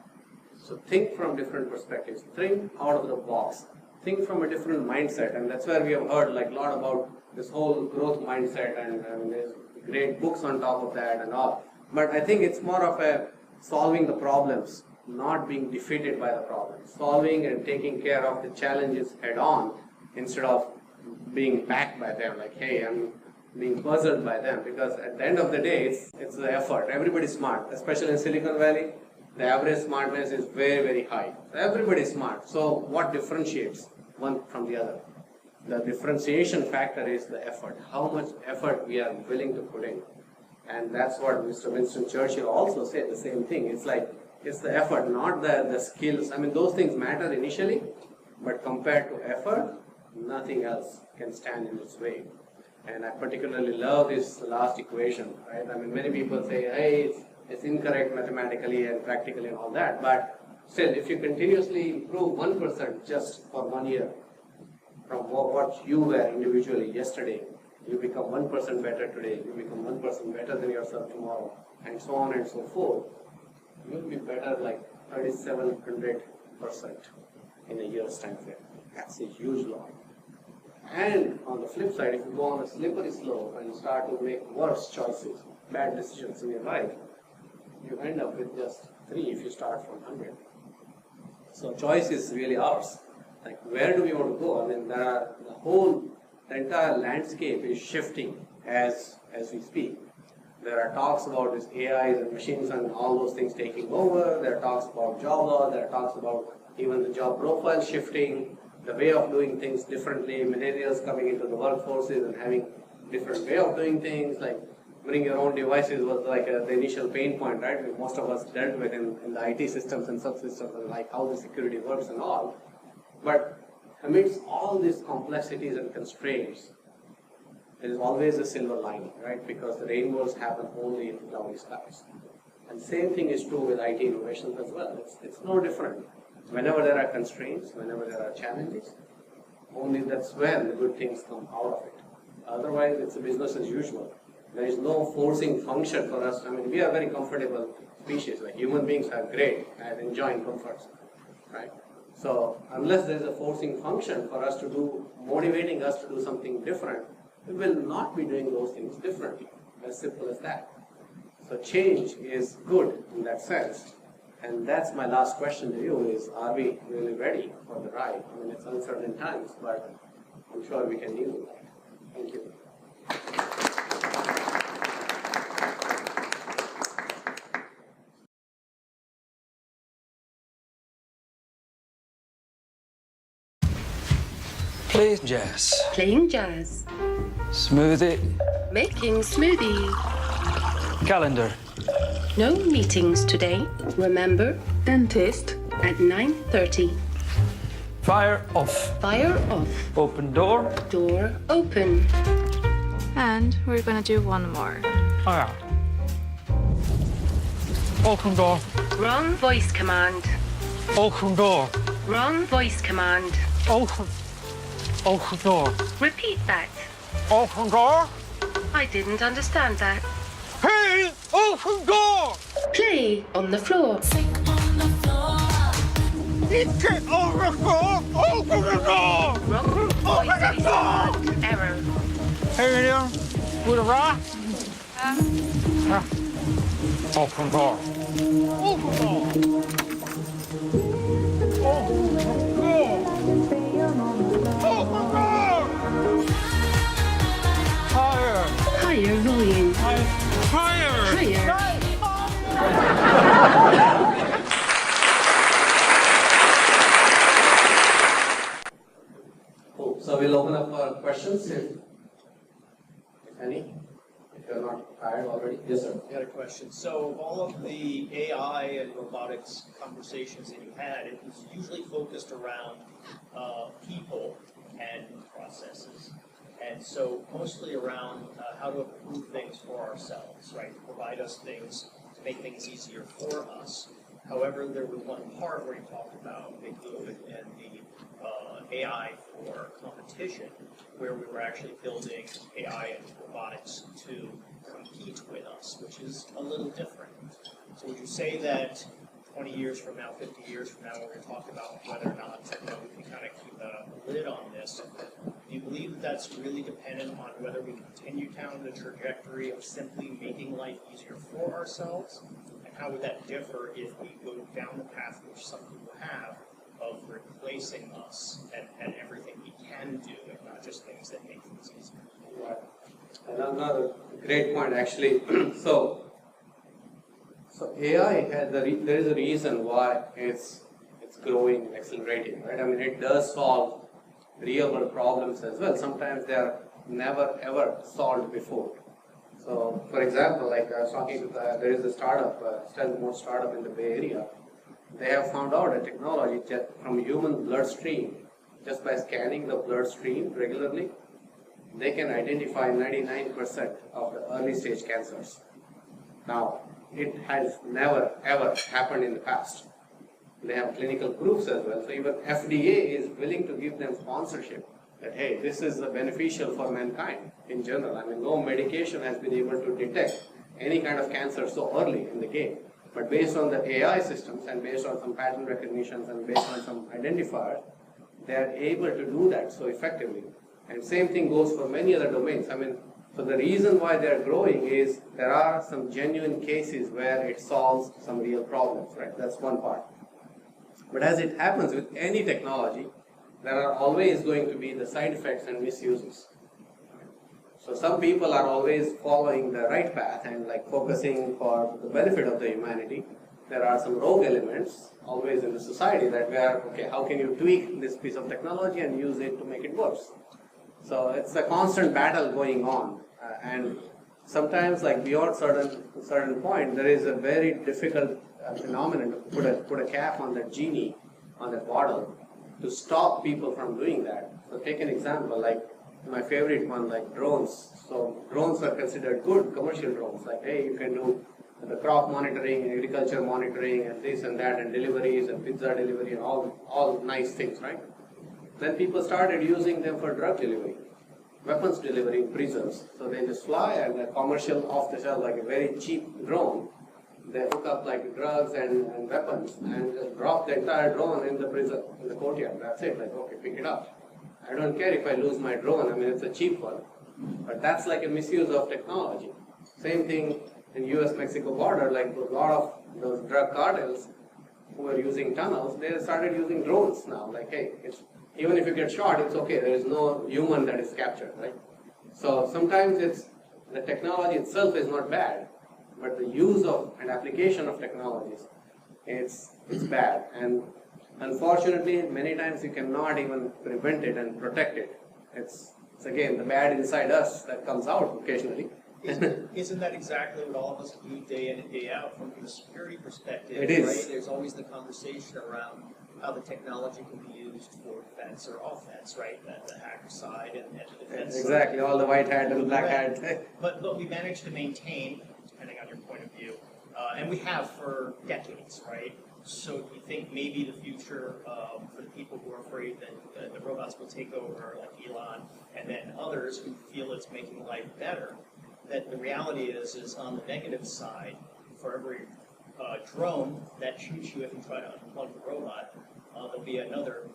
So think from different perspectives. Think out of the box. Think from a different mindset, and that's where we have heard like a lot about this whole growth mindset, and there's great books on top of that and all. But I think it's more of a solving the problems, not being defeated by the problems. Solving and taking care of the challenges head on instead of being backed by them, like, hey, I'm being puzzled by them, because at the end of the day, it's the effort. Everybody's smart, especially in Silicon Valley. The average smartness is very, very high. Everybody's smart. So what differentiates one from the other? The differentiation factor is the effort. How much effort we are willing to put in. And that's what Mr. Winston Churchill also said, the same thing. It's like, it's the effort, not the skills. I mean, those things matter initially, but compared to effort, nothing else can stand in its way. And I particularly love this last equation, right? I mean, many people say, hey, it's incorrect mathematically and practically and all that, but still, if you continuously improve 1% just for 1 year from what you were individually yesterday, you become 1% better today, you become 1% better than yourself tomorrow, and so on and so forth. You'll be better like 3,700% in a year's time frame. That's a huge lot. And on the flip side, if you go on a slippery slope and start to make worse choices, bad decisions in your life, you end up with just 3 if you start from 100. So choice is really ours. Like, where do we want to go? I mean, the entire landscape is shifting as we speak. There are talks about this AIs and machines and all those things taking over. There are talks about job loss. There are talks about even the job profile shifting, the way of doing things differently, millennials coming into the workforces and having different way of doing things, like bring your own devices was like the initial pain point, right? Most of us dealt with in the IT systems and subsystems and like how the security works and all. But amidst all these complexities and constraints, there is always a silver lining, right? Because the rainbows happen only in cloudy skies. And the same thing is true with IT innovations as well. It's no different. Whenever there are constraints, whenever there are challenges, only that's when the good things come out of it. Otherwise, it's a business as usual. There is no forcing function for us. I mean, we are very comfortable species. Like human beings are great at enjoying comforts, right? So unless there is a forcing function for us to do, motivating us to do something different, we will not be doing those things differently. As simple as that. So change is good in that sense. And that's my last question to you is, are we really ready for the ride? I mean, it's uncertain times, but I'm sure we can deal with that. Thank you. Play jazz. Playing jazz. Smoothie. Making smoothie. Calendar. No meetings today. Remember? Dentist. At 9:30. Fire off. Fire off. Open door. Door open. And we're gonna do one more. Oh yeah. Open door. Wrong voice command. Open door. Wrong voice command. Open. Open door. Repeat that. Open door. I didn't understand that. Hey! Open door! Play on the floor. Get over the door! Open the door! Wrong voice command. Error. Hey there. With a rock? Open door. Open door. Open door. Open door. Higher. Higher volume. Higher. Higher. Cool. So we'll open up for questions if any. If you're not tired already. Yes, sir. I had a question. So all of the AI and robotics conversations that you had, it was usually focused around people and processes. And so mostly around how to improve things for ourselves, right? To provide us things, to make things easier for us. However, there was one part where you talked about Big Blue and the AI for competition, where we were actually building AI and robotics to compete with us, which is a little different. So would you say that 20 years from now, 50 years from now, we're going to talk about whether or not we can kind of keep a lid on this? Do you believe that that's really dependent on whether we continue down the trajectory of simply making life easier for ourselves? And how would that differ if we go down the path which some people have of replacing us and everything we can do, and not just things that make things easier? Right. Another great point, actually. So AI there is a reason why it's growing and accelerating, right? I mean, it does solve real world problems as well. Sometimes they are never ever solved before. So, for example, like I was talking to there is a startup, stealth mode startup in the Bay Area. They have found out a technology that from human bloodstream, just by scanning the bloodstream regularly, they can identify 99% of the early stage cancers. Now, it has never ever happened in the past. They have clinical proofs as well. So even FDA is willing to give them sponsorship that, hey, this is beneficial for mankind in general. I mean, no medication has been able to detect any kind of cancer so early in the game. But based on the AI systems and based on some pattern recognitions and based on some identifiers, they are able to do that so effectively. And same thing goes for many other domains. I mean, so the reason why they are growing is there are some genuine cases where it solves some real problems, right? That's one part. But as it happens with any technology, there are always going to be the side effects and misuses. So some people are always following the right path and like focusing for the benefit of the humanity. There are some rogue elements always in the society that we are, okay, how can you tweak this piece of technology and use it to make it worse? So it's a constant battle going on, and sometimes like beyond certain point, there is a very difficult phenomenon to put a cap on that genie, on that bottle, to stop people from doing that. So take an example, like my favorite one, like drones. So drones are considered good commercial drones. Like, hey, you can do the crop monitoring, agriculture monitoring, and this and that, and deliveries and pizza delivery, and all nice things, right? Then people started using them for drug delivery, weapons delivery in prisons. So they just fly and a commercial off the shelf, like a very cheap drone. They hook up like drugs and weapons and just drop the entire drone in the prison, in the courtyard. That's it. Like, okay, pick it up. I don't care if I lose my drone. I mean, it's a cheap one. But that's like a misuse of technology. Same thing in US-Mexico border, like a lot of those drug cartels who were using tunnels, they started using drones now. Like, hey, even if you get shot, it's okay. There is no human that is captured, right? So sometimes the technology itself is not bad, but the use of and application of technologies, it's bad. And unfortunately, many times you cannot even prevent it and protect it. It's again the bad inside us that comes out occasionally. Isn't that exactly what all of us do day in and day out from the security perspective? It is. Right? There's always the conversation around how the technology can be used for defense or offense, right? The hacker side and the defense Exactly, side. all the white hat and black hat. But we managed to maintain, depending on your point of view, and we have for decades, right? So do you think maybe the future for the people who are afraid that the robots will take over, like Elon, and then others who feel it's making life better, that the reality is on the negative side, for every drone that shoots you if you try to unplug the robot, there'll be another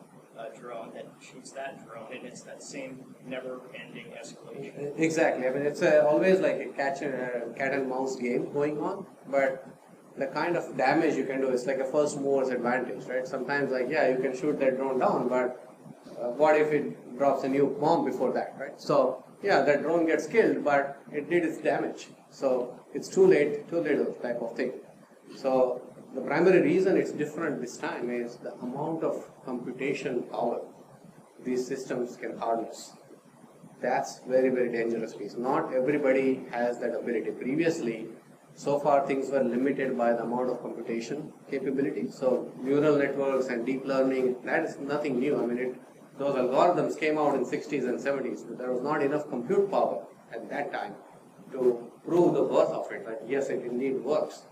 drone that shoots that drone, and it's that same never-ending escalation. Exactly. I mean, it's always like a cat and mouse game going on, but the kind of damage you can do is like a first mover's advantage, right? Sometimes, like, yeah, you can shoot that drone down, but what if it drops a new bomb before that, right? So, yeah, that drone gets killed, but it did its damage. So, it's too late, too little type of thing. So, the primary reason it's different this time is the amount of computation power these systems can harness. That's very, very dangerous piece. Not everybody has that ability. Previously, so far things were limited by the amount of computation capability. So neural networks and deep learning, that is nothing new. I mean, those algorithms came out in 60s and 70s, but there was not enough compute power at that time to prove the worth of it, that yes, it indeed works.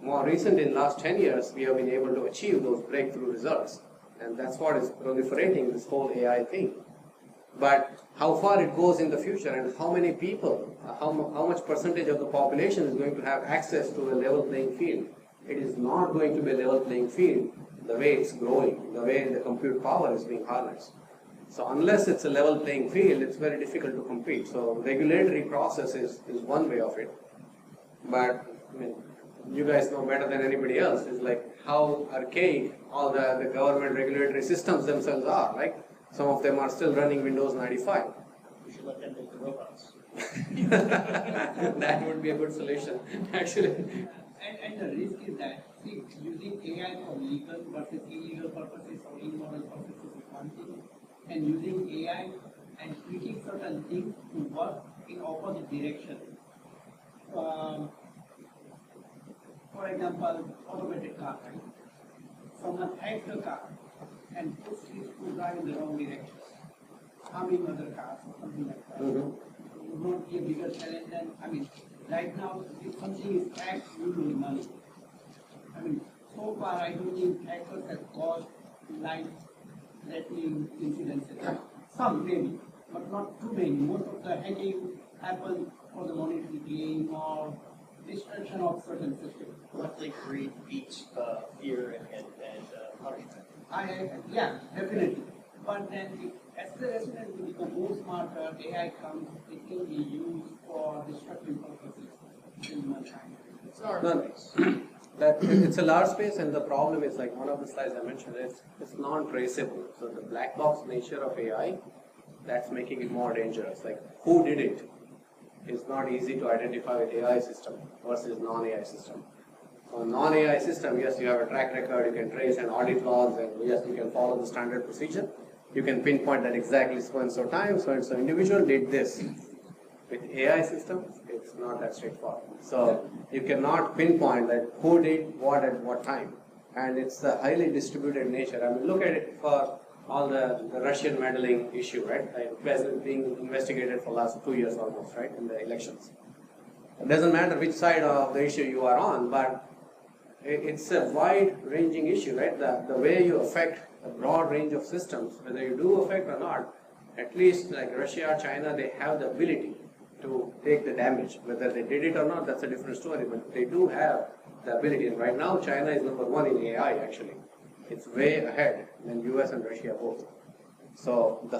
More recent, in last 10 years, we have been able to achieve those breakthrough results. And that's what is proliferating this whole AI thing. But how far it goes in the future and how many people, how much percentage of the population is going to have access to a level playing field? It is not going to be a level playing field the way it's growing, the way the compute power is being harnessed. So unless it's a level playing field, it's very difficult to compete. So regulatory process is one way of it. But I mean, you guys know better than anybody else, is like how archaic all the government regulatory systems themselves are, right? Some of them are still running Windows 95. We should let them make the robots. That would be a good solution, actually. And the risk is that, see, using AI for legal versus illegal purposes or immoral purposes is one thing, and using AI and tweaking certain things to work in opposite direction. For example, automated car, right? Someone hacks the car and puts his to drive in the wrong direction, harming other cars or something like that. It would not be a bigger challenge than, I mean, right now, if something is hacked, you lose money. I mean, so far I don't think hackers have caused life-threatening incidents. Some maybe, but not too many. Most of the hacking happens for the monetary gain or destruction of certain systems. Luckily, greed beats fear and punishment. Yeah, definitely. But then, as soon as we become more smarter, AI comes, it can be used for destructive purposes in humankind. It's our No, place. that it's a large space, and the problem is, like one of the slides I mentioned, it's non-traceable. So the black box nature of AI, that's making it more dangerous. Like, who did it? it's not easy to identify with AI system versus non-AI system. So non-AI system, yes, you have a track record, you can trace and audit logs, and yes, you can follow the standard procedure. You can pinpoint that exactly so and so time, so and so individual did this. With AI systems, it's not that straightforward. So you cannot pinpoint that who did what at what time. And it's a highly distributed nature. I mean, look at it for all the Russian meddling issue, right? Like President being investigated for the last 2 years almost, right, in the elections. It doesn't matter which side of the issue you are on, but it's a wide-ranging issue, right? The way you affect a broad range of systems, whether you do affect or not, at least like Russia, China, they have the ability to take the damage. Whether they did it or not, that's a different story, but they do have the ability. And right now, China is #1 in AI, actually. It's way ahead than US and Russia both. So the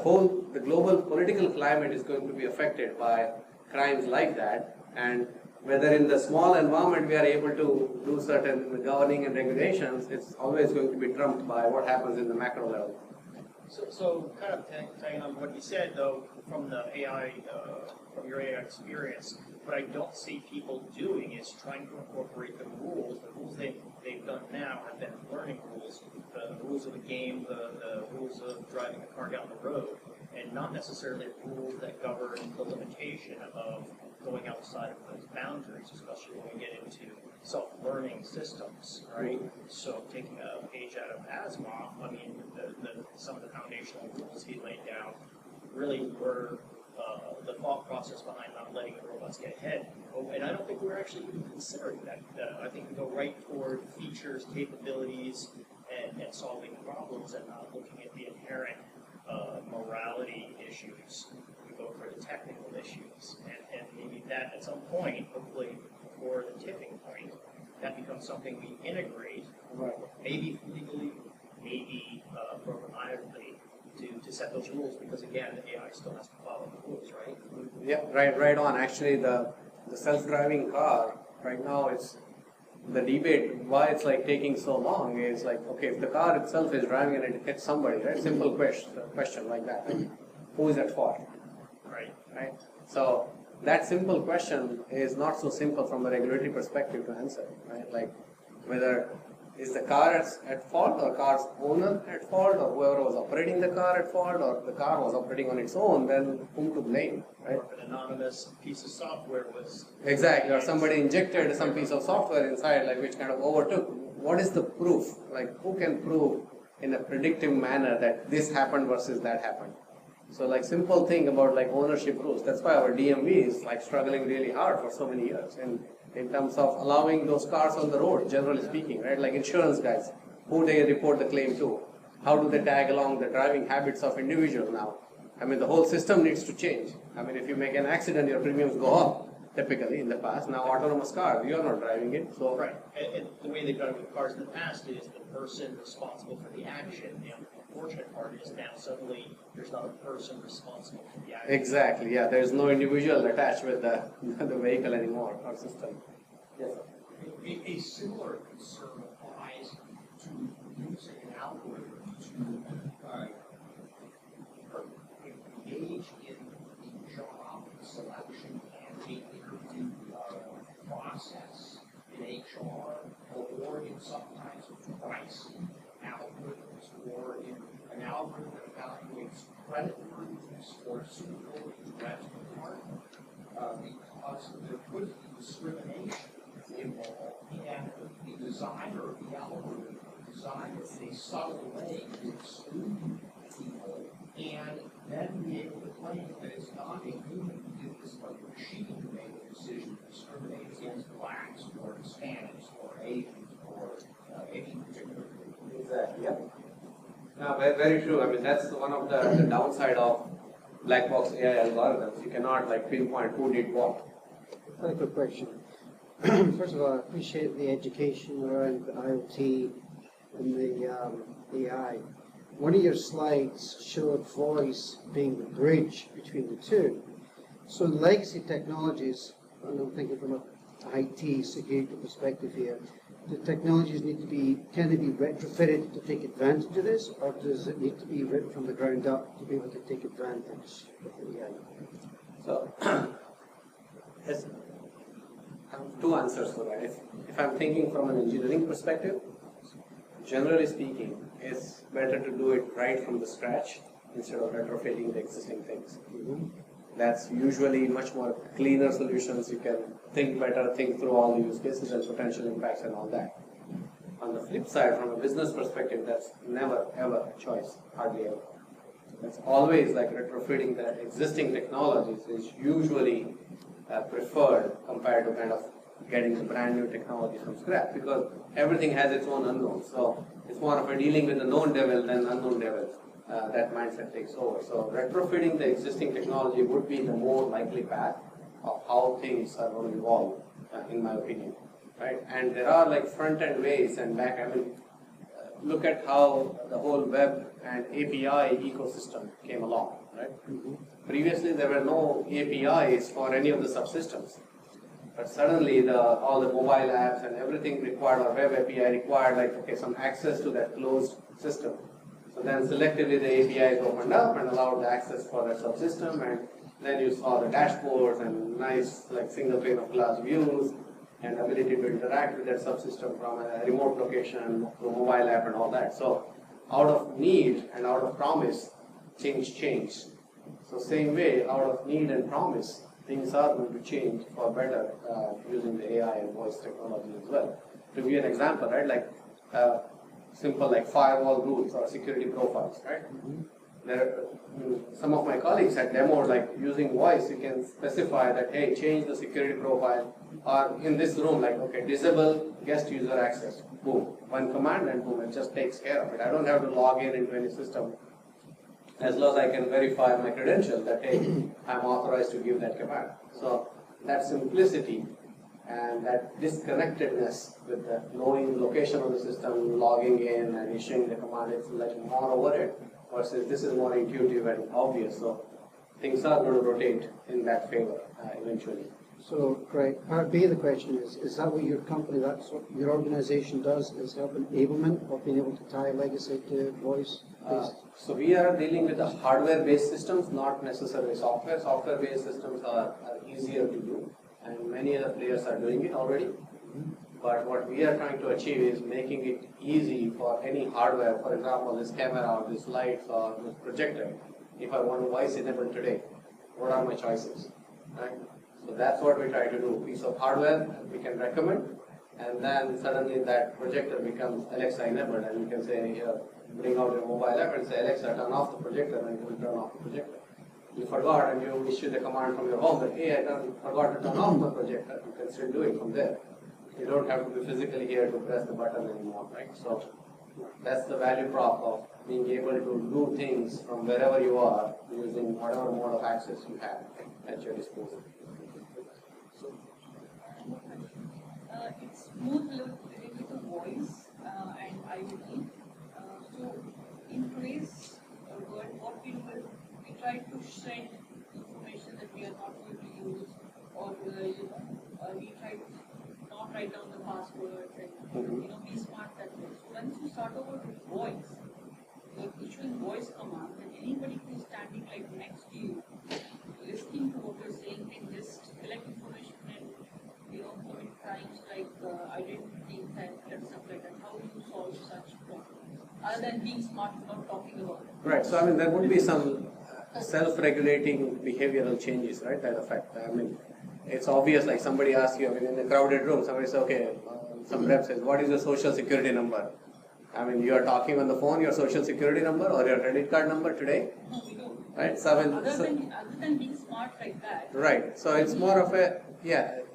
global political climate is going to be affected by crimes like that, and whether in the small environment we are able to do certain governing and regulations, it's always going to be trumped by what happens in the macro level. So kind of tagging on what you said, though, from the AI, from your AI experience, what I don't see people doing is trying to incorporate the rules. The rules they've done now have been learning rules, the rules of the game, the rules of driving a car down the road, and not necessarily rules that govern the limitation of going outside of those boundaries, especially when we get into self-learning systems, right? So taking a page out of Asimov, I mean, some of the foundational rules he laid down really were the thought process behind not letting the robots get ahead. And I don't think we're actually even considering that. I think we go right toward features, capabilities, and solving problems, and not looking at the inherent morality issues. We go for the technical issues, and maybe that at some point, hopefully before the tipping point, that becomes something we integrate, maybe legally, maybe programmatically, to set those rules, because again, the AI still has to follow the rules, right? Yeah, right on. Actually, the self-driving car, right now, it's the debate why it's like taking so long is like, okay, if the car itself is driving and it hits somebody, right? Simple question like that. Like, who is at fault? Right? So that simple question is not so simple from a regulatory perspective to answer, right? Like whether is the car at fault, or car's owner at fault, or whoever was operating the car at fault, or the car was operating on its own, then whom to blame, right? Or an anonymous piece of software was... Exactly, or somebody injected some piece of software inside, like which kind of overtook. What is the proof? Like who can prove in a predictive manner that this happened versus that happened? So like simple thing about like ownership rules, that's why our DMV is like struggling really hard for so many years. And in terms of allowing those cars on the road, generally speaking, right? Like insurance guys, who they report the claim to, how do they tag along the driving habits of individuals now? I mean, the whole system needs to change. I mean, if you make an accident, your premiums go up, typically in the past. Now, autonomous cars, you're not driving it, so... Right, and the way they've done it with cars in the past is the person responsible for the action. The unfortunate part is now suddenly there's not a person responsible for the action. Exactly, yeah, there's no individual attached with the vehicle anymore, or system. Yes, sir. A similar concern applies to using an algorithm to engage in the job selection and the interview process in HR, or in some kinds of pricing algorithms, or in an algorithm that evaluates creditworthiness or suitability to rent a partner, because there could be discrimination involved, and the designer of the algorithm designed it in a subtle way to exclude people, and then be able to claim that it's not a human who did this, but a machine who made the decision to discriminate against blacks, or Hispanics, or Asians, or any particular group. Exactly, yeah. No, very true. I mean, that's one of the downside of black box AI algorithms. You cannot like pinpoint who did what. I have a quick question. First of all, I appreciate the education around the IoT and the AI. One of your slides showed voice being the bridge between the two. So legacy technologies, and I'm thinking from an IT security perspective here, the technologies can they be retrofitted to take advantage of this, or does it need to be written from the ground up to be able to take advantage of the AI? So, Yes. I have two answers for that. If I'm thinking from an engineering perspective, generally speaking, it's better to do it right from the scratch instead of retrofitting the existing things. That's usually much more cleaner solutions. You can think better, think through all the use cases and potential impacts and all that. On the flip side, from a business perspective, that's never ever a choice, hardly ever. It's always like retrofitting the existing technologies is usually preferred compared to kind of getting the brand new technology from scratch, because everything has its own unknowns. So it's more of a dealing with the known devil than the unknown devil. That mindset takes over. So retrofitting the existing technology would be the more likely path of how things are going to evolve, in my opinion. Right? And there are like front-end ways and back. I mean, look at how the whole web and API ecosystem came along. Right? Previously, there were no APIs for any of the subsystems. But suddenly, all the mobile apps and everything required, or web API required, like, okay, some access to that closed system. So then selectively the APIs opened up and allowed the access for that subsystem, and then you saw the dashboards and nice like single pane of glass views and ability to interact with that subsystem from a remote location through mobile app and all that. So out of need and out of promise, things change. So same way, out of need and promise, things are going to change for better using the AI and voice technology as well. To give you an example, right, like simple like firewall rules or security profiles, right? Some of my colleagues had demoed like using voice, you can specify that, hey, change the security profile, or in this room, like, okay, disable guest user access, boom, one command and boom, it just takes care of it. I don't have to log in into any system. As long as I can verify my credentials that, hey, I'm authorized to give that command. So that simplicity and that disconnectedness with the knowing the location of the system, logging in and issuing the command, it's like more over it, versus this is more intuitive and obvious. So things are going to rotate in that favor eventually. So, great. Part B of the question is that what your company, that's what your organization does, is help enablement of being able to tie legacy to voice? So we are dealing with the hardware-based systems, not necessarily software. Software-based systems are easier to do, and many other players are doing it already. But what we are trying to achieve is making it easy for any hardware, for example, this camera or this lights or this projector. If I want to voice enable today, what are my choices? Right? So that's what we try to do. Piece of hardware we can recommend, and then suddenly that projector becomes Alexa enabled, and you can say, here, bring out your mobile app and say, Alexa, turn off the projector, and it will turn off the projector. You forgot and you issue the command from your home that, hey, I forgot to turn off the projector. You can still do it from there. You don't have to be physically here to press the button anymore, right? So that's the value prop of being able to do things from wherever you are using whatever mode of access you have at your disposal. It's more related to voice and IoT. So in today's world, what we do is we try to send information that we are not going to use, or we try to not write down the passwords and be smart that way. So once you start over with voice, you're issuing voice commands, and anybody who's standing like next to you, listening to what you're saying, can just collect information and commit crimes like identity theft and stuff like that. How do you solve such problems? Other than being smart, not talking about it. Right. So I mean, there would be some self-regulating behavioral changes, right? That affect. I mean, it's obvious. Like somebody asks you, I mean, in a crowded room, somebody says, okay, some rep says, what is your social security number? I mean, you are talking on the phone, your social security number or your credit card number today? No, we don't. Right. So I mean, other than being smart like that. Right. So it's more of a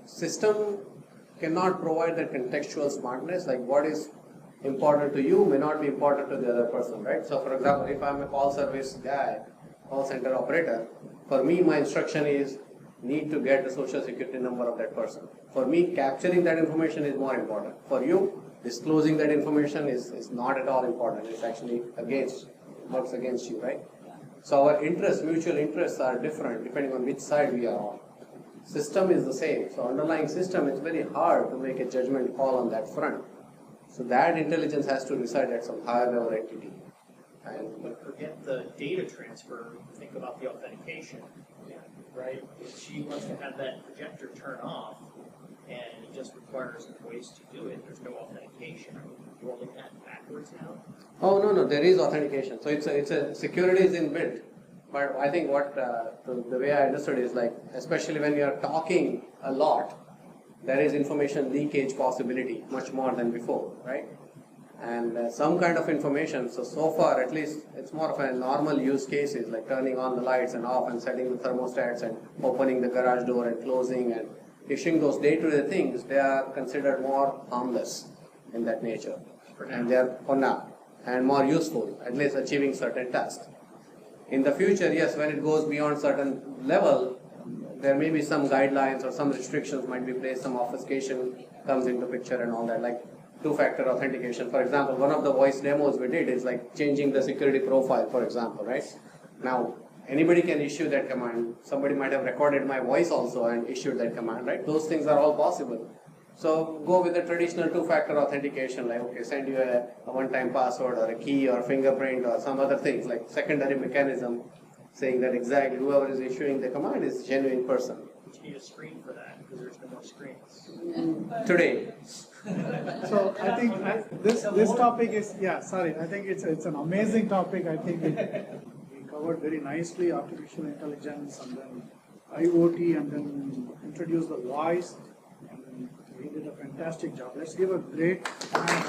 system cannot provide that contextual smartness. Like what is important to you may not be important to the other person, right? So for example, if I'm a call service guy, call center operator, for me my instruction is need to get the social security number of that person. For me, capturing that information is more important. For you, disclosing that information is not at all important. It's actually works against you, right? So our mutual interests are different depending on which side we are on. System is the same. So underlying system, it's very hard to make a judgment call on that front. So that intelligence has to reside at some higher level entity. But forget the data transfer, think about the authentication, right? If she wants to have that projector turn off, and it just requires a voice to do it. There's no authentication. Are we rolling that backwards now? Oh, no, there is authentication. So it's a security is inbuilt. But I think what the way I understood is like, especially when you are talking a lot, there is information leakage possibility much more than before, right? And some kind of information, so far at least it's more of a normal use cases like turning on the lights and off and setting the thermostats and opening the garage door and closing and issuing those day-to-day things. They are considered more harmless in that nature, and they are for now and more useful, at least achieving certain tasks. In the future, yes, when it goes beyond certain level, there may be some guidelines or some restrictions might be placed, some obfuscation comes into picture and all that, like two-factor authentication. For example, one of the voice demos we did is like changing the security profile, for example, right? Now, anybody can issue that command. Somebody might have recorded my voice also and issued that command, right? Those things are all possible. So go with the traditional two-factor authentication, like, okay, send you a one-time password or a key or fingerprint or some other things, like secondary mechanism saying that exactly whoever is issuing the command is a genuine person. You need a screen for that, because there's no more screens. Today. So I think this topic is, I think it's an amazing topic. I think we covered very nicely artificial intelligence and then IoT and then introduced the voice, and then we did a fantastic job. Let's give a great hand.